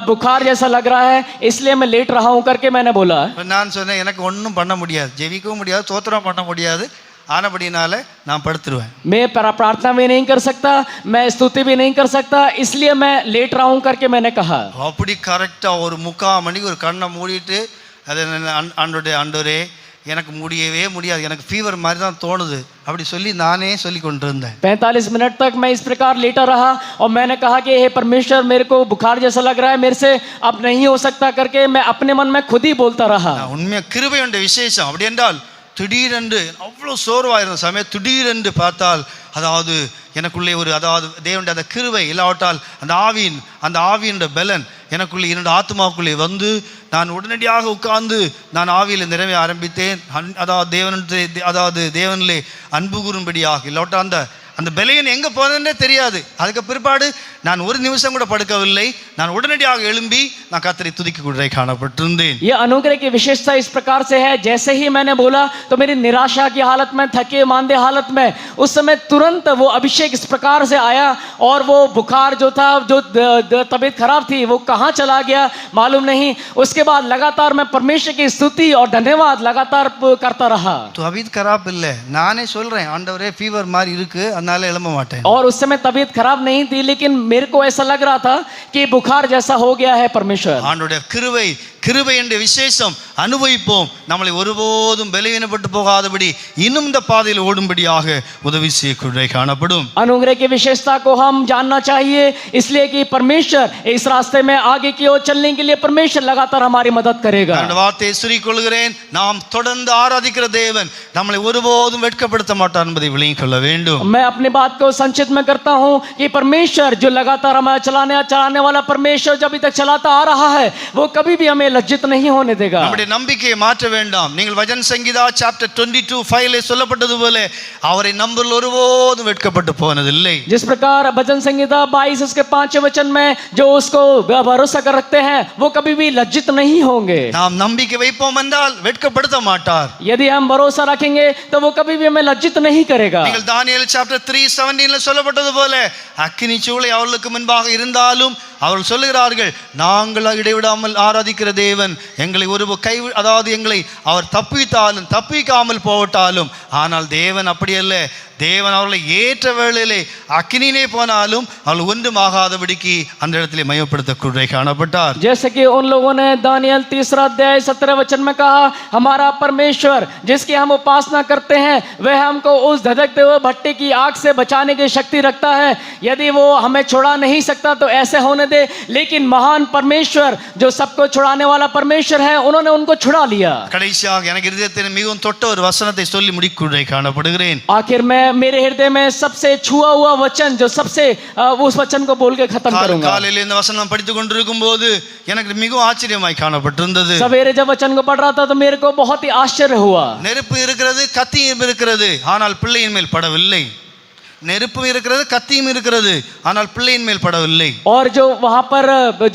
बुखार जैसा लग रहा है इसलिए मैं लेट रहा हूं करके मैंने बोला। நான் சொன்னேன் எனக்கு ஒன்றும் பண்ண முடியாது, ஜெபிக்கவும் முடியாது, ஸ்தோத்திரம் பண்ண முடியாது, ஆனபடினால நான் படுத்துருவேன். मैं प्रार्थना भी नहीं कर सकता, मैं स्तुति भी नहीं कर सकता, इसलिए मैं लेट रहा हूं करके मैंने कहा. அப்படி கரெக்டா ஒரு 3/4 மணிக்கு ஒரு கண்ணை மூடிட்டு அதை ஆண்டவரே எனக்கு முடியவே முடியாது, எனக்கு ஃபீவர் மாதிரி தான் தோணுது அப்படி சொல்லி நானே சொல்லி கொண்டிருந்தேன். 45 मिनट तक मैं इस प्रकार लेटा रहा और मैंने कहा कि हे परमेश्वर, मेरे को बुखार जैसा लग रहा है, मेरे से अब नहीं हो सकता करके मैं अपने मन में खुद ही बोलता रहा. உண்மையா கிருபையுடைய விசேஷம் அப்படி என்றால் திடீரென்று அவ்வளோ சோர்வாயிருந்த சமயம் திடீரென்று பார்த்தால் அதாவது எனக்குள்ளே ஒரு அதாவது தேவனுடைய அந்த கிருபை இல்லாவிட்டால் அந்த ஆவியின் பலன் எனக்குள்ளே 2 ஆத்மாவுக்குள்ளே வந்து நான் உடனடியாக உட்கார்ந்து நான் ஆவியில் நிறைவே ஆரம்பித்தேன். அதாவது தேவனிலே அன்பு கூறும்படியாக இல்லாவிட்டால் அந்த பலன் எங்கே போனதுன்னே தெரியாது. அதுக்கு பிற்பாடு நான் ஒரு நிமிஷம் கூட படுக்கவில்லை, நான் உடனடியாக எழும்பி நான் கர்த்தரை துதிக்க காணப்பட்டிருந்தேன். ये अनुग्रह की विशेषता इस प्रकार से है, जैसे ही मैंने बोला तो मेरी निराशा की हालत में, थके मांदे हालत में, उस समय तुरंत वो अभिषेक इस प्रकार से आया और वो बुखार जो था, जो तबीयत खराब थी, वो कहाँ चला गया मालूम नहीं. उसके बाद लगातार मैं परमेश्वर की स्तुति और धन्यवाद लगातार करता रहा. तबीयत खराब இல்லை, நானே சொல்றேன் ஆண்டவரே ஃபீவர் மாதிரி இருக்கு அதனால எழும்ப மாட்டேன். और उस समय तबीयत खराब नहीं थी, लेकिन मेरे को ऐसा लग रहा था कि बुखार जैसा हो गया है. परमेश्वर ஆண்டவருடைய கிருபை என்ற விசேஷம் அனுபவிப்போம். நம்மளை ஒருபோதும் பலவீனப்பட்டு போகாதபடி இன்னும் இந்த பாதையில் ஓடும்படியாக உதவி செய்ய காணப்படும். अनुग्रह की विशेषता को हम जानना चाहिए, इसलिए कि परमेश्वर इस रास्ते में आगे की ओर चलने के लिए परमेश्वर लगातार हमारी मदद करेगा. அந்த வார்த்தையை சொல்லிக்கொள்கிறேன், நாம் தொடர்ந்து ஆராதிக்கிற தேவன் நம்மளை ஒருபோதும் வெட்கப்படுத்த மாட்டார் என்பதை விளங்கிக் கொள்ள வேண்டும். मैं अपनी बात को संचित में करता हूं कि परमेश्वर जो लगातार हमें चलाने वाला परमेश्वर जब तक चलाता आ रहा है, वो कभी भी हमें लज्जित नहीं होने देगा. நம்முடைய நம்பிக்கையை மாற்ற வேண்டாம். நீங்கள் வசன சங்கீதா சாப்டர் 22:5 சொல்லப்பட்டது போல அவரை நம்புதல் ஒருபோதும் வெட்கப்பட்டு போனதில்லை. जिस प्रकार भजन संहिता 22 उसके 5वें वचन में जो उसको भरोसा कर रखते हैं वो कभी भी लज्जित नहीं होंगे. நாம் நம்பிக்கை வைப்போம் என்றால் வெட்கப்படுத்த மாட்டார். यदि हम भरोसा रखेंगे तो वो कभी भी हमें लज्जित नहीं करेगा. நீங்கள் தானியேல் சாப்டர் 3:17 சொல்லப்பட்டது போல அக்கினி சூளை அவர்களுக்கு முன்பாக இருந்தாலும் அவர்கள் சொல்லுகிறார்கள், நாங்கள் இடைவிடாமல் ஆராதிக்கிற தேவன் எங்களை எங்களை அவர் தப்பிக்காமல் போவட்டாலும், ஆனால் தேவன் அப்படி அல்ல, தேவன் அவர்களை ஏற்ற வேளையிலே அக்கினியிலே போனாலும் அவள் ஒன்றும் ஆகாதபடிக்கு அந்த இடத்திலே மயப்படுத்த காணப்பட்டார். जैसे कि उन लोगों ने दानियल 3 अध्याय 17 वचन में कहा, हमारा परमेश्वर जिसकी हम उपासना करते हैं वह हमको उस धधकते हुए भट्टे की आग से बचाने की शक्ति रखता है. यदि वो हमें छुड़ा नहीं सकता तो ऐसे होने दे, लेकिन महान परमेश्वर जो सबको छुड़ाने वाला परमेश्वर है, उन्होंने उनको छुड़ा लिया. கடைசியாக எனக்கு இதயத்தில் மிகவும் தொட்ட ஒரு வசனத்தை சொல்லி முடிக்க காணப்படுகிறேன். आखिर में मेरे हृदय में सबसे छुआ हुआ वचन जो सबसे उस वचन को बोल के खत्म करूंगा. காலையில இந்த வசனம் படித்துக் கொண்டிருக்கும்போது எனக்கு மிகவும் ஆச்சரியமாய் காணப்பட்டிருந்தது. सवेरे जब वचन को पढ़ रहा था तो मेरे को बहुत ही आश्चर्य हुआ. நெருப்பு இருக்கிறது, கத்தியும் இருக்கிறது, ஆனால் பிள்ளையின் மேல் படவில்லை. நெருப்பு இருக்கிறது, கத்தியும் இருக்கிறது, ஆனால் பிள்ளையின் மேல் படவில்லை. और जो वहां पर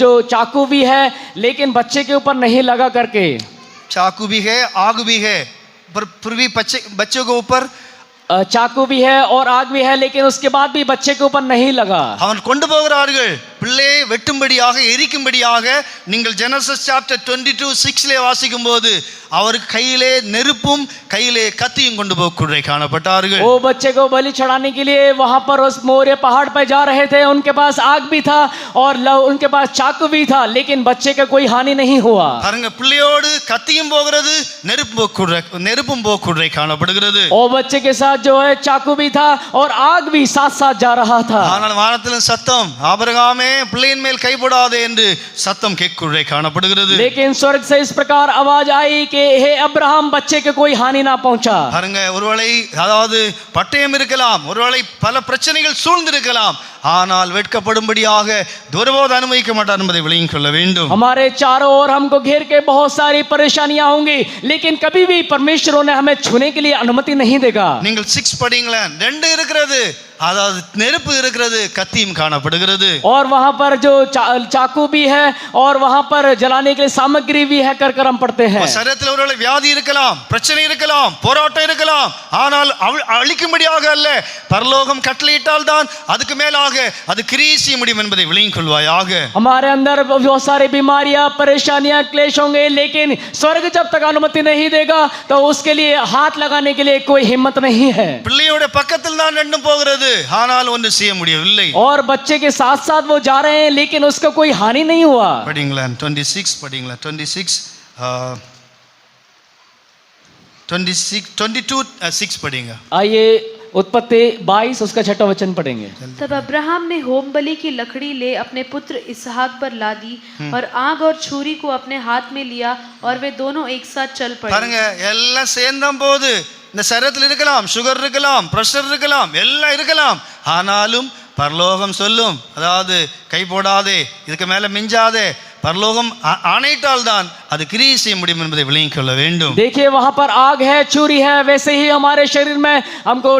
जो चाकू भी है लेकिन बच्चे के ऊपर नहीं लगा करके. चाकू भी है, आग भी है, पर फिर भी बच्चों के ऊपर चाकू भी है और आग भी है, लेकिन उसके बाद भी बच्चे के ऊपर नहीं लगा. அவன் கொண்டு போகிறார்கள் பிள்ளையை வெட்டும்படியாக, எரிக்கும்படியாக. நீங்கள் ஜெனசிஸ் சாப்டர் 22:6 வாசிக்கும் போது அவர் கையிலே நெருப்பும் கையிலே கத்தியும் கொண்டு போய் காணப்பட்டார்கள். वो बच्चे को बलि चढ़ाने के लिए वहां पर उस मोरिया पहाड़ पर जा रहे थे. उनके पास आग भी था और उनके पास चाकू भी था, लेकिन बच्चे का कोई हानि नहीं हुआ. பாருங்க, பிள்ளையோடு கத்தியும் போகிறது, நெருப்பும் போய் காணப்படுகிறது. और बच्चे के साथ जो है चाकू भी था और आग भी साथ साथ जा रहा था. ஆனால் வானத்திலும் சத்தம், ஆபிரகாமே பிள்ளையின் மேல் கை போடாதே என்று சத்தம் கேட்குறே காணப்படுகிறது. लेकिन स्वर्ग से इस प्रकार आवाज आई कि हे अब्राहम, बच्चे के कोई हानि ना पहुंचा. பாருங்க, ஒருவேளை அதாவது பட்டயம் இருக்கலாம், ஒருவேளை பல பிரச்சனைகள் சூழ்ந்திருக்கலாம், ஆனால் வெட்கப்படும்படியாக துர்போத அனுமதிக்க மாட்டார் என்பதை விளங்கிக் கொள்ள வேண்டும். हमारे चारों ओर हमको घेर के बहुत सारी परेशानियां होंगी, लेकिन कभी भी परमेश्वर ने हमें छूने के लिए अनुमति नहीं देगा. நீங்கள் 6 படிங்களேன், 2 இருக்கிறது, அதாவது நெருப்பு இருக்கிறது, கத்தியும் காணப்படுகிறது. और वहां पर जो चाकू भी है और वहां पर जलाने के लिए सामग्री भी है कर हम पढ़ते हैं. சரீரத்தில் ஒருவேளை வியாதி இருக்கலாம், பிரச்சனை இருக்கலாம், போராட்டம் இருக்கலாம், ஆனால் அழிக்கும்படியாக அல்ல, பரலோகம் கட்டளையிட்டால் தான் அதுக்கு மேலாக அது கிரியை செய்ய முடியும் என்பதை விளங்கிக் கொள்வாயாக. हमारे अंदर बहुत सारी बीमारियां, परेशानियां, क्लेश होंगे, लेकिन स्वर्ग जब तक अनुमति नहीं देगा तो उसके लिए हाथ लगाने के लिए कोई हिम्मत नहीं है. பிள்ளையோட பக்கத்தில் தான் ரெண்டும் போகிறது, ஆனால் ஒன்று செய்ய முடியவில்லை. और बच्चे के साथ साथ वो जा रहे हैं, लेकिन उसका कोई हानि नहीं हुआ. படிங்களா 26 படிங்களா 26 22 6 படிங்க. आइए उत्पत्ति 22 उसका 6वां वचन पढ़ेंगे. तब अब्राहम ने होम बलि की लकड़ी ले अपने पुत्र इसहाक पर ला दी और आग और छुरी को अपने हाथ में लिया और वे दोनों एक साथ चल पड़े. பாருங்க, எல்லாம் சேர்ந்தம் போது இந்த சரீரத்தில் இருக்கலாம், சுகர் இருக்கலாம், பிரஷர் இருக்கலாம், எல்லாம் இருக்கலாம், ஆனாலும் பரலோகம் சொல்லும், அதாவது கை போடாதே, இதுக்கு மேல மிஞ்சாதே, பரலோகம் ஆணையிட்டால் தான் அது கிரியை செய்ய முடியும் என்பதை விளங்கிக் கொள்ள வேண்டும். देखिए वहां पर आग है, छुरी है, वैसे ही हमारे शरीर में हमको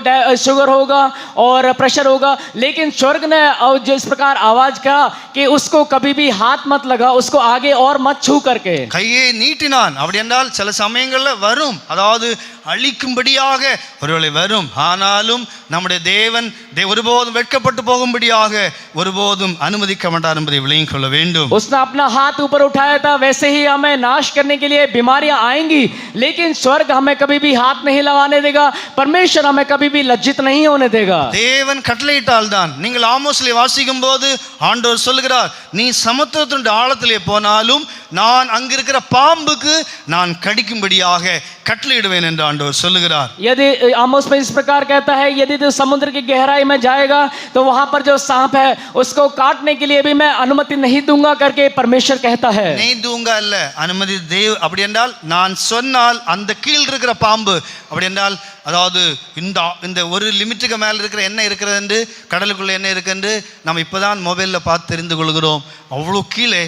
शुगर होगा और प्रेशर होगा, लेकिन स्वर्ग ने जिस प्रकार आवाज कहा कि उसको कभी भी हाथ मत लगा, उसको आगे और मत छू करके. கையை நீட்டினான். அப்படி என்றால் சில சமயங்கள்ல வரும், அதாவது அழிக்கும்படியாக ஒருவேளை வரும், ஆனாலும் நம்முடைய தேவன் ஒருபோதும் வெட்கப்பட்டு போகும்படியாக ஒருபோதும் அனுமதிக்க மாட்டார் என்பதை விளங்கிக் கொள்ள வேண்டும். उसने अपना हाथ ऊपर उठाया था, वैसे ही हमें नाश करने के लिए बीमारियां आएंगी, लेकिन स्वर्ग हमें कभी भी हाथ नहीं लगाने देगा. परमेश्वर हमें कभी भी लज्जित नहीं होने देगा. தேவன் கட்டளையிட்டால் தான். நீங்கள் ஆமோஸ்ல வாசிக்கும் போது ஆண்டவர் சொல்கிறார், நீ சமுத்திரத்தின் ஆழத்திலே போனாலும் நான் அங்கிருக்கிற பாம்புக்கு நான் கடிக்கும்படியாக கட்டளையிடுவேன் என்று ஆண்டவர் சொல்லுகிறார். यदि आमोस में इस प्रकार कहता है, यदि तो समुद्र की गहराई में जाएगा तो वहां पर जो सांप है उसको काटने के लिए भी मैं अनुमति नहीं दूंगा करके परमेश्वर कहता है. நீ தூங்க அல்ல, அனுமதி தேவ. அப்படி என்றால் நான் சொன்னால் அந்த கீழ் இருக்கிற பாம்பு, அப்படி என்றால் அதாவது இந்த ஒரு லிமிட்டுக்கு மேல இருக்கிற என்ன இருக்கிறது என்று, கடலுக்குள்ள என்ன இருக்கு என்று நம்ம இப்பதான் மொபைல்ல பார்த்து தெரிந்து கொள்கிறோம். அவ்வளவு கீழே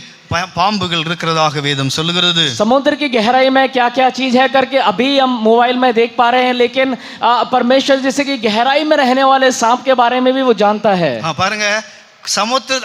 பாம்புகள் இருக்கிறதாக வேதம் சொல்லுகிறது. समुद्र की गहराई में क्या क्या चीज है करके अभी हम मोबाइल में देख पा रहे हैं, लेकिन परमेश्वर जैसे कि गहराई में रहने वाले सांप के बारे में भी वो जानता है. பாருங்க,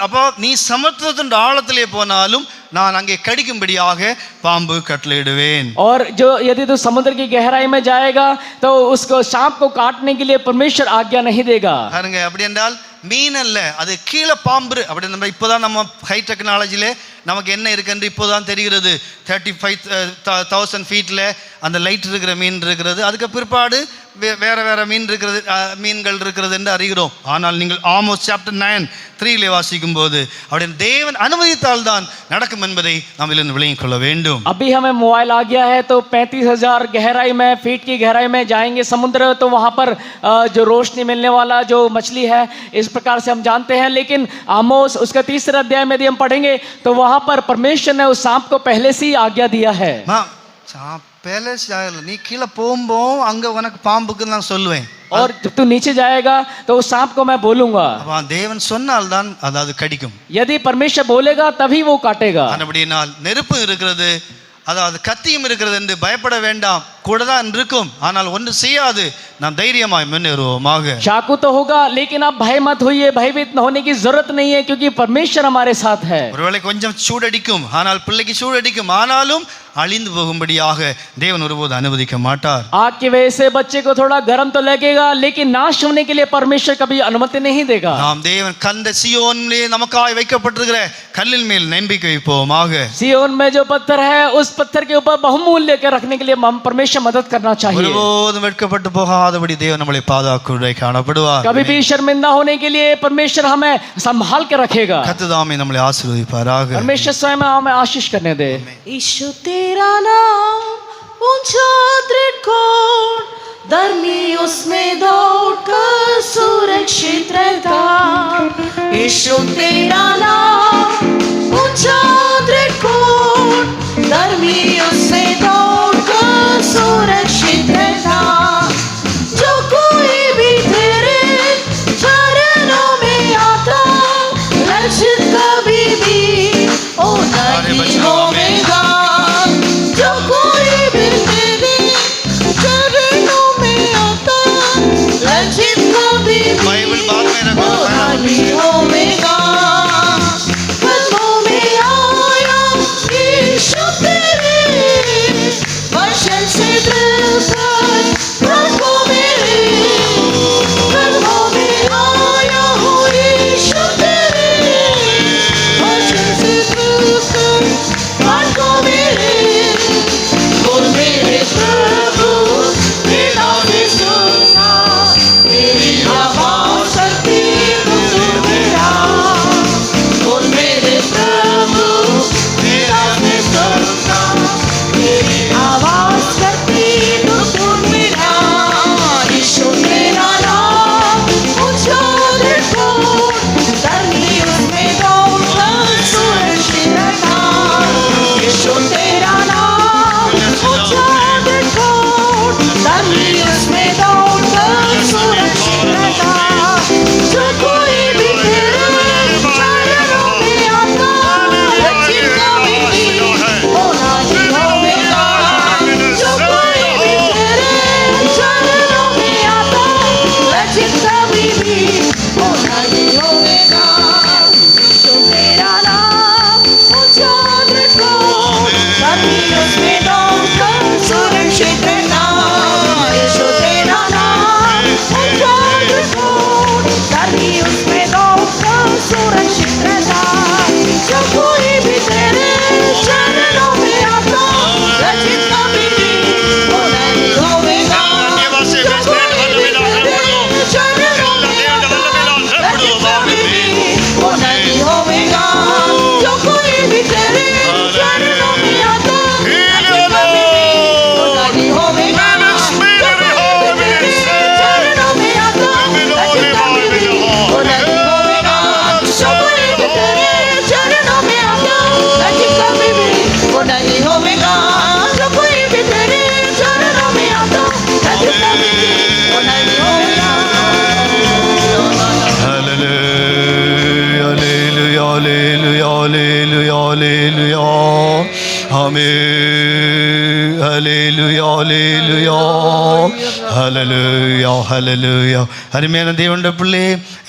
அப்போ நீ சமுத்திரத்தின் ஆழத்திலே போனாலும் நான் அங்கே கடிக்கும்படியாக பாம்பு கட்டளையிடுவேன். और जो यदि तो समुद्र की गहराई में जाएगा तो उसको सांप को काटने के लिए परमेश्वर आज्ञा नहीं देगा. பாருங்க, அப்படி என்றால் மீன் அல்ல, அது கீழே பாம்பு. அப்படி நம்ம இப்போதான் நம்ம ஹை டெக்னாலஜியில நமக்கு என்ன இருக்குன்னு இப்போதான் தெரிகிறது. 35,000 ஃபீட்ல அந்த லைட் இருக்கிற மீன் இருக்கிறது, அதுக்கு பிற்பாடு வேற வேற மீன்கள் இருக்கிறது என்று அறிகிறோம். ஆனால் நீங்கள் ஆமோஸ் சாப்டர் 9:3 வாசிக்கும் போது அப்படி தேவன் அனுமதித்தால் தான் நடக்கும் என்பதை நாம் இதிலிருந்து விளங்கிக் கொள்ள வேண்டும். अभी हमें मोबाइल आ गया है तो 35,000 गहराई में, फीट की गहराई में जाएंगे समुद्र, तो वहां पर जो रोशनी मिलने वाला जो मछली है, इस प्रकार से हम जानते हैं. लेकिन आमोस उसका 3 अध्याय में यदि हम पढ़ेंगे तो वहां पर परमेश्वर ने उस सांप को पहले से ही आज्ञा दिया है. पहले நீ கீழே போகும்போ அங்க உனக்கு பாம்புக்கு நான் சொல்லுவேன். और जब तू नीचे जाएगा तो उस सांप को मैं बोलूंगा. தேவன் சொன்னால் தான் அது கடிக்கும். यदि परमेश्वर बोलेगा तभी वो काटेगा. அப்படினால் நெருப்பு இருக்கிறது, அதாவது கத்தியும் இருக்கிறது என்று பயப்பட வேண்டாம். கூட தான் இருக்கும், ஆனால் ஒன்று செய்யாது. நாம் தைரியமாய் முன்னேறுவோமாக. चाकू तो होगा, लेकिन आप भय मत होइए, भयभीत होने की जरूरत नहीं है, क्योंकि परमेश्वर हमारे साथ है. ஒருவேளை கொஞ்சம் சூடடிக்கும், ஆனால் பிள்ளைக்கு சூடடிக்கும், ஆனாலும் அழிந்து போகும்படியாக தேவன் ஒருபோது அனுமதிக்க மாட்டார். आग की वजह से बच्चे को थोड़ा गर्म तो लगेगा, लेकिन नाश होने के लिए परमेश्वर कभी अनुमति नहीं देगा. நாம் தேவன் கந்த சியோனிலே நமக்காய் வைக்கப்பட்டிருக்கிற கல்லின் மேல் நம்பிக்கை வைப்போமாக. सियोन में जो पत्थर है, उस पत्थर के ऊपर बहुमूल्य के रखने के लिए हम परमेश्वर मदद करना चाहिए. ஒருபோதும் வெட்கப்பட்டு போகாதபடி தேவன் நம்மளை பாதுகாக்கும்படி காணப்படுவார். कभी भी शर्मिंदा होने के लिए परमेश्वर हमें संभाल के रखेगा. கர்த்தர் நம்மை ஆசீர்வதிப்பாராக. परमेश्वर स्वयं हमें आशीष करने दे. यीशु तेरा नाम ऊंचा दृढ़ कोण, धर्मी उसमें दौड़कर सुरक्षित रहता. यीशु तेरा नाम ऊंचा दृढ़ कोण, धर्मी उसमें दौड़कर सुरक्षित रहता. जो कोई भी तेरे चरणों में आता, लज्जित कभी भी ओ नहीं होगा. जो कोई भी तेरे चरणों में आता, लज्जित कभी बाइबल बाद में रखो, ओ पहला नानी ओमेगा, कदमों में आया यीशु तेरे, वचन से दिल पर रखो मेरे, कदमों में आया हूँ यीशु तेरे, वचन से दिल पर रखो मेरे, बोल मेरे प्रभु मेरा भी सुनना, मेरी आवाज़ करती तू मेरा, बोल मेरे प्रभु मेरा भी सुनना, मेरी आवाज़ करती तू मेरा, यीशु तेरा नाम ऊंचा देखो, धरती उसमें दौड़कर सुरक्षित रहना, यीशु तेरा नाम ऊंचा देखो, धरती उसमें दौड़कर सुरक्षित रहना, जो कोई भी तेरे चरणों में आता, रक्षित कभी होना नहीं होगा, जो कोई भी तेरे चरणों में आता, रक्षित कभी भी होना नहीं होगा, यीशु तेरा नाम ऊंचा देखो, धरती उसमें दौड़कर सुरक्षित रहना, यीशु तेरा नाम ऊंचा देखो, धरती उसमें दौड़कर सुरक्षित रहना, जो कोई भी तेरे चरणों में आता, रक्षित कभी भी होना नहीं होगा, जो कोई भी तेरे चरणों में आता, रक्षित कभी भी होना नहीं होगा, जो कोई भी तेरे चरणों में आता, रक्षित कभी भी होना नहीं होगा, जो कोई भी तेरे चरणों में आता, रक्षित कभी भी होना नहीं होगा, जो कोई भी तेरे चरणों में आता, रक्षित कभी भी होना नहीं होगा। हालेलुया, हालेलुया, हालेलुया, हालेलुया, आमीन, हालेलुया, हालेलुया, हालेलुया, हालेलुया. அருமையான தேவனுடைய பிள்ளை,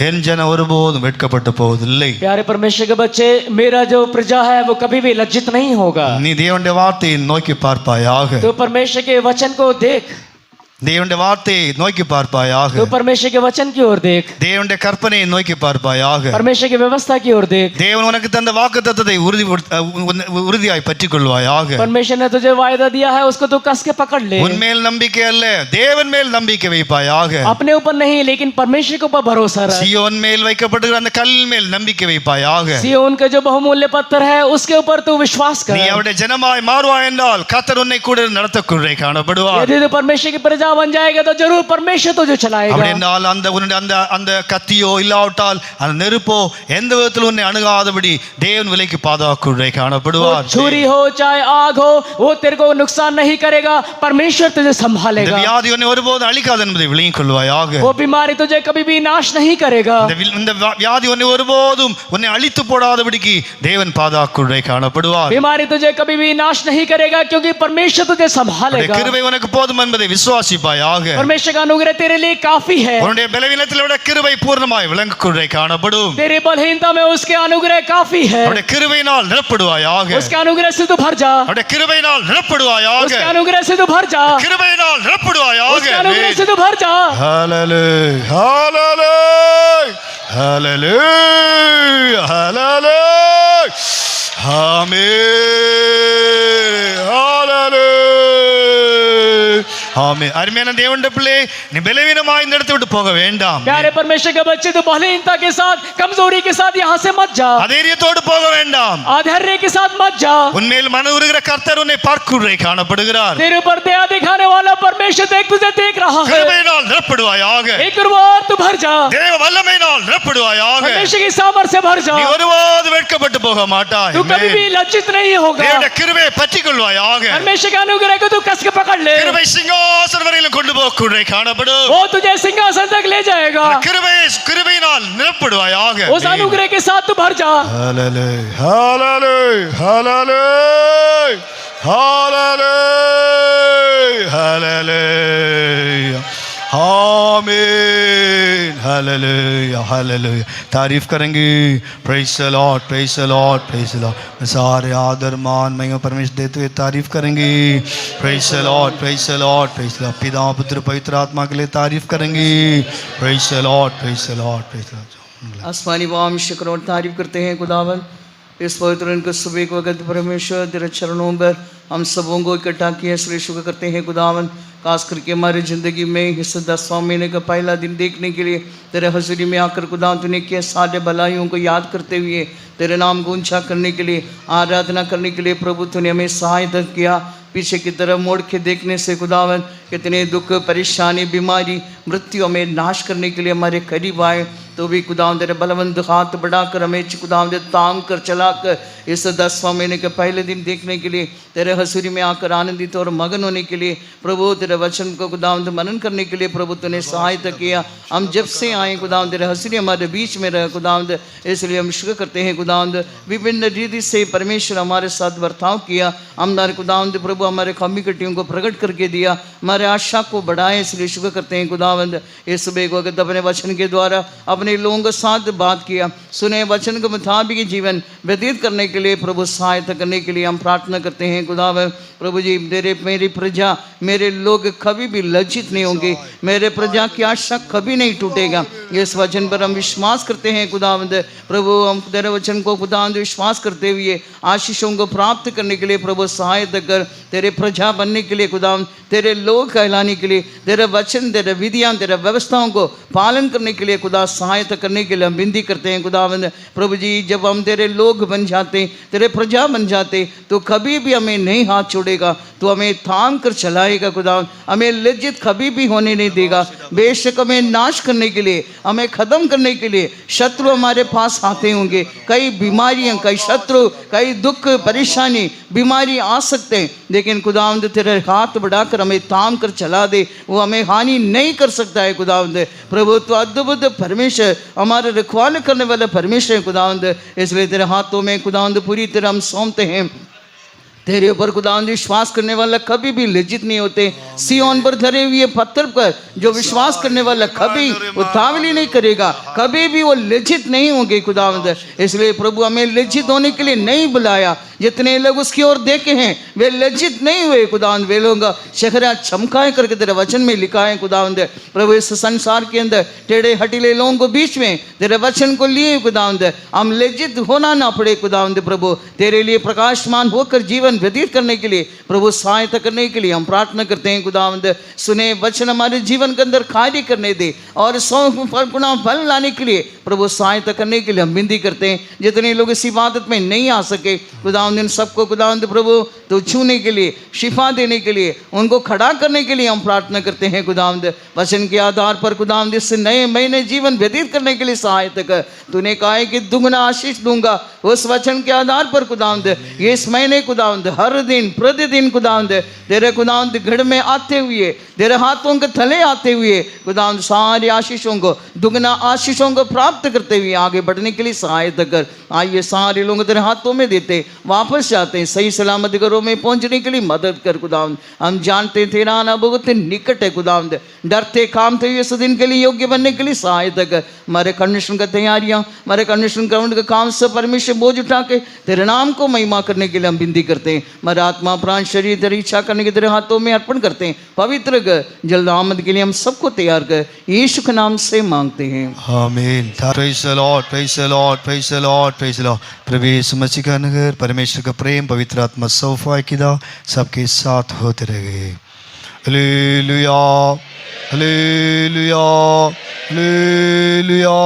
என் ஜனம் ஒருபோதும் வெட்கப்பட்டு போவதில்லை. प्यारे परमेश्वर के बच्चे, मेरा जो प्रजा है वो कभी भी लज्जित नहीं होगा. நீ தேவனுடைய வார்த்தையை நோக்கி பார்ப்பாயாக, तो परमेश्वर के वचन को देख, தேவனுடைய வார்த்தையை நோக்கி பார்ப்பாயாக, तो परमेश्वर के वचन की ओर देख, தேவனுடைய கற்பனையை நோக்கி பார்ப்பாயாக, परमेश्वर की व्यवस्था की ओर देख, தேவன் உனக்கு தந்த வாக்குத்தத்தத்தை உறுதியாய் பற்றிக் கொள்வாயாக. परमेश्वर ने तुझे वायदा दिया है उसको तू कस के पकड़ ले. உன்மேல் நம்பிக்கை அல்ல, தேவன் மேல் நம்பிக்கை வைப்பாயாக. अपने ऊपर नहीं लेकिन परमेश्वर के ऊपर भरोसा रख. சியோன் மேல் வைக்கப்படுகிற அந்த கல்லின் மேல் நம்பிக்கை வைப்பாயாக. सिय्योन का जो बहुमूल्य पत्थर है उसके ऊपर तू विश्वास कर. நீ அவருடைய ஜனமாய் மாறுவாய் என்றால் கர்த்தர் உன்னை கூட நடத்தக்குள்ளே காணப்படுவார். यदि तू परमेश्वर की प्रजा बन जाएगा तो जरूर परमेश्वर तुझे चलाएगा. அப்படி என்றால் அந்த உன்னுடைய அந்த கத்தியோ இல்லாவிட்டால் அந்த நெருப்போ எந்த விதத்தில் உன்னை அணுகாதபடி தேவன் விலைக்கு பாதுகாக்குள்ளே காணப்படுவார். छुरी हो चाहे आग हो वो तेरे को नुकसान नहीं करेगा, परमेश्वर तुझे இந்த संभालेगा. வியாதி உன்னை ஒருபோதும் அழிக்காது என்பதை விளங்கிக் கொள்வாயாக. वो बीमारी तुझे कभी भी नाश नहीं करेगा. இந்த வியாதி உன்னை ஒருபோதும் உன்னை அழித்து போடாதபடிக்கு தேவன் பாதுகாக்குள்ளே காணப்படுவார். बीमारी तुझे कभी भी नाश नहीं करेगा क्योंकि परमेश्वर तुझे அவருடைய संभालेगा. கிருபை உனக்கு போதும் என்பதை விசுவாசிப்பாயாக. परमेश्वर का अनुग्रह तेरे लिए काफी है. உன்னுடைய பலவீனத்தில் விட கிருபை பூர்ணமாய் விளங்குக்குள்ளே காணப்படும். तेरी बलहीनता में उसके अनुग्रह काफी है. அவருடைய கிருபையினால் நிரப்படுவாயாக. उसके अनुग्रह से तू भर जा. அவருடைய கிருபையினால் நிரப்படுவாயாக. उसके अनुग्रह से तू भर जा. கிருபையினால் நிரப்படுவாயாக. उसके अनुग्रह से तू भर जा. ஹalleluya, ஹalleluya, ஹalleluya, ஹalleluya, ஆமென், ஹalleluya, ஆமென். அருமையான தேவனுடைய பிள்ளை, நீ பலவீனமாய் இந்த இடத்தை விட்டு போக வேண்டாம். प्यारे परमेश्वर के बच्चे, तो बलहीनता के साथ कमजोरी के साथ यहाँ से मत जा. அதைரியத்தோடு போக வேண்டாம். आधैर्य के साथ मत जा. உன்மேல் மன உருகிற கர்த்தர் உன்னை பார்க்குள்ளே காணப்படுகிறார். तेरे ऊपर दया दिखाने वाला परमेश्वर तुझे देख रहा है. கிருபையினால் நிரப்படுவாயாக. एक बार तू भर जा. தேவ வல்லமையினால் நிரப்படுவாயாக. परमेश्वर की सामर्थ्य से भर जा. நீ ஒருபோதும் வெட்கப்பட்டு போக மாட்டாய். तू कभी भी लज्जित नहीं होगा. தேவனுடைய கிருபையை பற்றிக் கொள்வாயாக. परमेश्वर के अनुग्रह को तू कस के पकड़ ले. கிருபை சிங்காசனம் வரையிலும் கொண்டு போகக்குள்ளே காணப்படும். वो तुझे सिंहासन तक ले जाएगा. கிருபையினால் நிரப்படுவாயாக. उस अनुग्रह के साथ तू भर जा. ஹalleluya, ஹalleluya, ஹalleluya, ஹalleluya, ஹalleluya, आमीन, हालेलुया, हालेलुया। तारीफ करेंगे। Praise the lord, praise the lord, praise the Lord. सारे आदर मान महिमा परमेश्वर देते हुए तारीफ करेंगे। Praise the lord, praise the lord, praise the Lord. पिता पुत्र पवित्र आत्मा के लिए तारीफ करेंगे। Praise the lord, praise the lord, praise the Lord. आसमानी बाम शुक्र और तारीफ करते हैं खुदावन। इस पवित्र दिन को सुबह को वक्त परमेश्वर तेरे चरणों पर हम सबों को इकट्ठा किया, इसलिए शुक्र करते हैं खुदावन। खास करके हमारी ज़िंदगी में इस 10वां महीने का पहला दिन देखने के लिए तेरे हज़ूरी में आकर खुदा तूने किया सारे भलाइयों को याद करते हुए तेरे नाम को ऊंचा करने के लिए, आराधना करने के लिए प्रभु तूने हमें सहायता किया। पीछे की तरफ मोड़ के देखने से खुदावन कितने दुख, परेशानी, बीमारी, मृत्यु हमें नाश करने के लिए हमारे करीब आए, तो भी खुदावन तेरे बलवंत हाथ बढ़ाकर हमें खुदावन ताम कर चलाकर इस 10वां महीने के पहले दिन देखने के लिए तेरे हसूरी में आकर आनंदित और मगन होने के लिए प्रभु तेरे वचन को खुदावन मनन करने के लिए प्रभु तूने सहायता किया। हम जब से आए खुदावन तेरे हसूरी हमारे बीच में रहे खुदावन, इसलिए हम शुक्र करते हैं खुदावन। विभिन्न रीति से परमेश्वर हमारे साथ बर्ताव किया। हमारे खुदावन प्रभु हमारे कमी कटियों को प्रकट करके दिया, हमारे आशा को बढ़ाए, इसलिए शुक्र करते हैं खुदावंद। इस सुबह को अगर अपने वचन के द्वारा अपने लोगों के साथ बात किया, सुने वचन के मुताबिक जीवन व्यतीत करने के लिए प्रभु सहायता करने के लिए हम प्रार्थना करते हैं खुदावंद। प्रभु जी मेरी प्रजा, मेरे लोग कभी भी लज्जित नहीं होंगे, मेरे प्रजा की आशा कभी नहीं टूटेगा। इस वचन पर हम विश्वास करते हैं खुदावंद। प्रभु हम तेरे वचन को खुदावंद विश्वास करते हुए आशीषों को प्राप्त करने के लिए प्रभु सहायता कर, तेरे प्रजा बनने के लिए खुदावंद, तेरे लोग कहलाने के लिए, तेरे वचन, तेरे विधियां, तेरे व्यवस्थाओं को पालन करने के लिए खुदा सहायता करने के लिए हम विनती करते हैं खुदावंद। प्रभु जी जब हम तेरे लोग बन जाते, तेरे प्रजा बन जाते, तो कभी भी हमें नहीं हाथ छोड़ेगा, तो हमें थाम कर चलाएगा खुदावंद, हमें लज्जित कभी भी होने नहीं देगा। बेशक हमें नाश करने के लिए, हमें ख़त्म करने के लिए शत्रु हमारे पास आते होंगे, कई बीमारियां, कई शत्रु, कई दुख, परेशानी, बीमारी आ सकते हैं, लेकिन खुदावंद तेरे हाथ बढ़ाकर हमें थाम कर चला दे, वो हमें हानि नहीं कर सकता है खुदावंद। प्रभु तो अद्भुत परमेश्वर, हमारे रखवाले करने वाला परमेश्वर है खुदावंद, इसलिए तेरे हाथों में खुदावंद पूरी तरह हम सौंपते हैं। तेरे ऊपर खुदावंद विश्वास करने वाला कभी भी लज्जित नहीं होते। सिय्योन पर धरे हुए पत्थर पर जो विश्वास करने वाला कभी उतावली नहीं करेगा, कभी भी वो लज्जित नहीं होंगे खुदावंद। इसलिए प्रभु हमें लज्जित होने के लिए नहीं बुलाया, जितने लोग उसकी ओर देखे हैं वे लज्जित नहीं हुए खुदावंद, वे लोग शहरा चमकाए करके तेरे वचन में लिखा है खुदावंद। प्रभु इस संसार के अंदर टेढ़े हटीले लोगों को बीच में तेरे वचन को लिए खुदावंद, हम लज्जित होना ना पड़े खुदावंद। प्रभु तेरे लिए प्रकाशमान होकर जीवन व्यतीत करने के लिए प्रभु सहायता करने के लिए हम प्रार्थना करते हैं खुदावंद। सुने वचन हमारे जीवन के अंदर कार्य करने दे और 100 गुना फल लाने के लिए प्रभु सहायता करने के लिए हम विनती करते हैं। जितने लोग इस इबादत में नहीं आ सके खुदावंद, इन सबको खुदावंद प्रभु तो छूने के लिए, शिफा देने के लिए, उनको खड़ा करने के लिए हम प्रार्थना करते हैं खुदावंद। वचन के आधार पर खुदावंद इस नए महीने जीवन व्यतीत करने के लिए सहायता कर। तूने कहा है कि दुगना आशीष दूंगा, उस वचन के आधार पर खुदावंद ये इस महीने खुदावंद हर दिन प्रतिदिन खुदावंद तेरे खुदावंद घर में आते हुए, तेरे हाथों के थले आते हुए खुदावंद सारी आशीषों को, दुगना आशीषों को प्राप्त करते हुए आगे बढ़ने के लिए सहायता कर। आइए सारे लोग तेरे हाथों में देते वापस जाते हैं, सही सलामत घरों में पहुंचने के लिए मदद कर खुदावंद। हम जानते तेरा आना बहुत निकट है खुदावंद, डरते कामते हुए इस दिन के लिए योग्य बनने के लिए सहायता कर। हमारे कन्वेंशन की तैयारियां, हमारे कन्वेंशन ग्राउंड का काम सब परमेश्वर बोझ उठा के तेरे नाम को महिमा करने के लिए हम विनती करते हैं। हमारे आत्मा प्राण शरीर तेरी इच्छा करने के तेरे हाथों में अर्पण करते हैं। पवित्र कर, जल्द आमद के लिए हम सबको तैयार कर, यीशु के नाम से मांगते हैं, आमीन। Praise the lord, praise the lord, praise the lord, praise the lord. प्रभु यीशु मसीह का नगर, परमेश्वर का प्रेम, पवित्र आत्मा सौफायदा सबके साथ होते रहे। Hallelujah, hallelujah, hallelujah.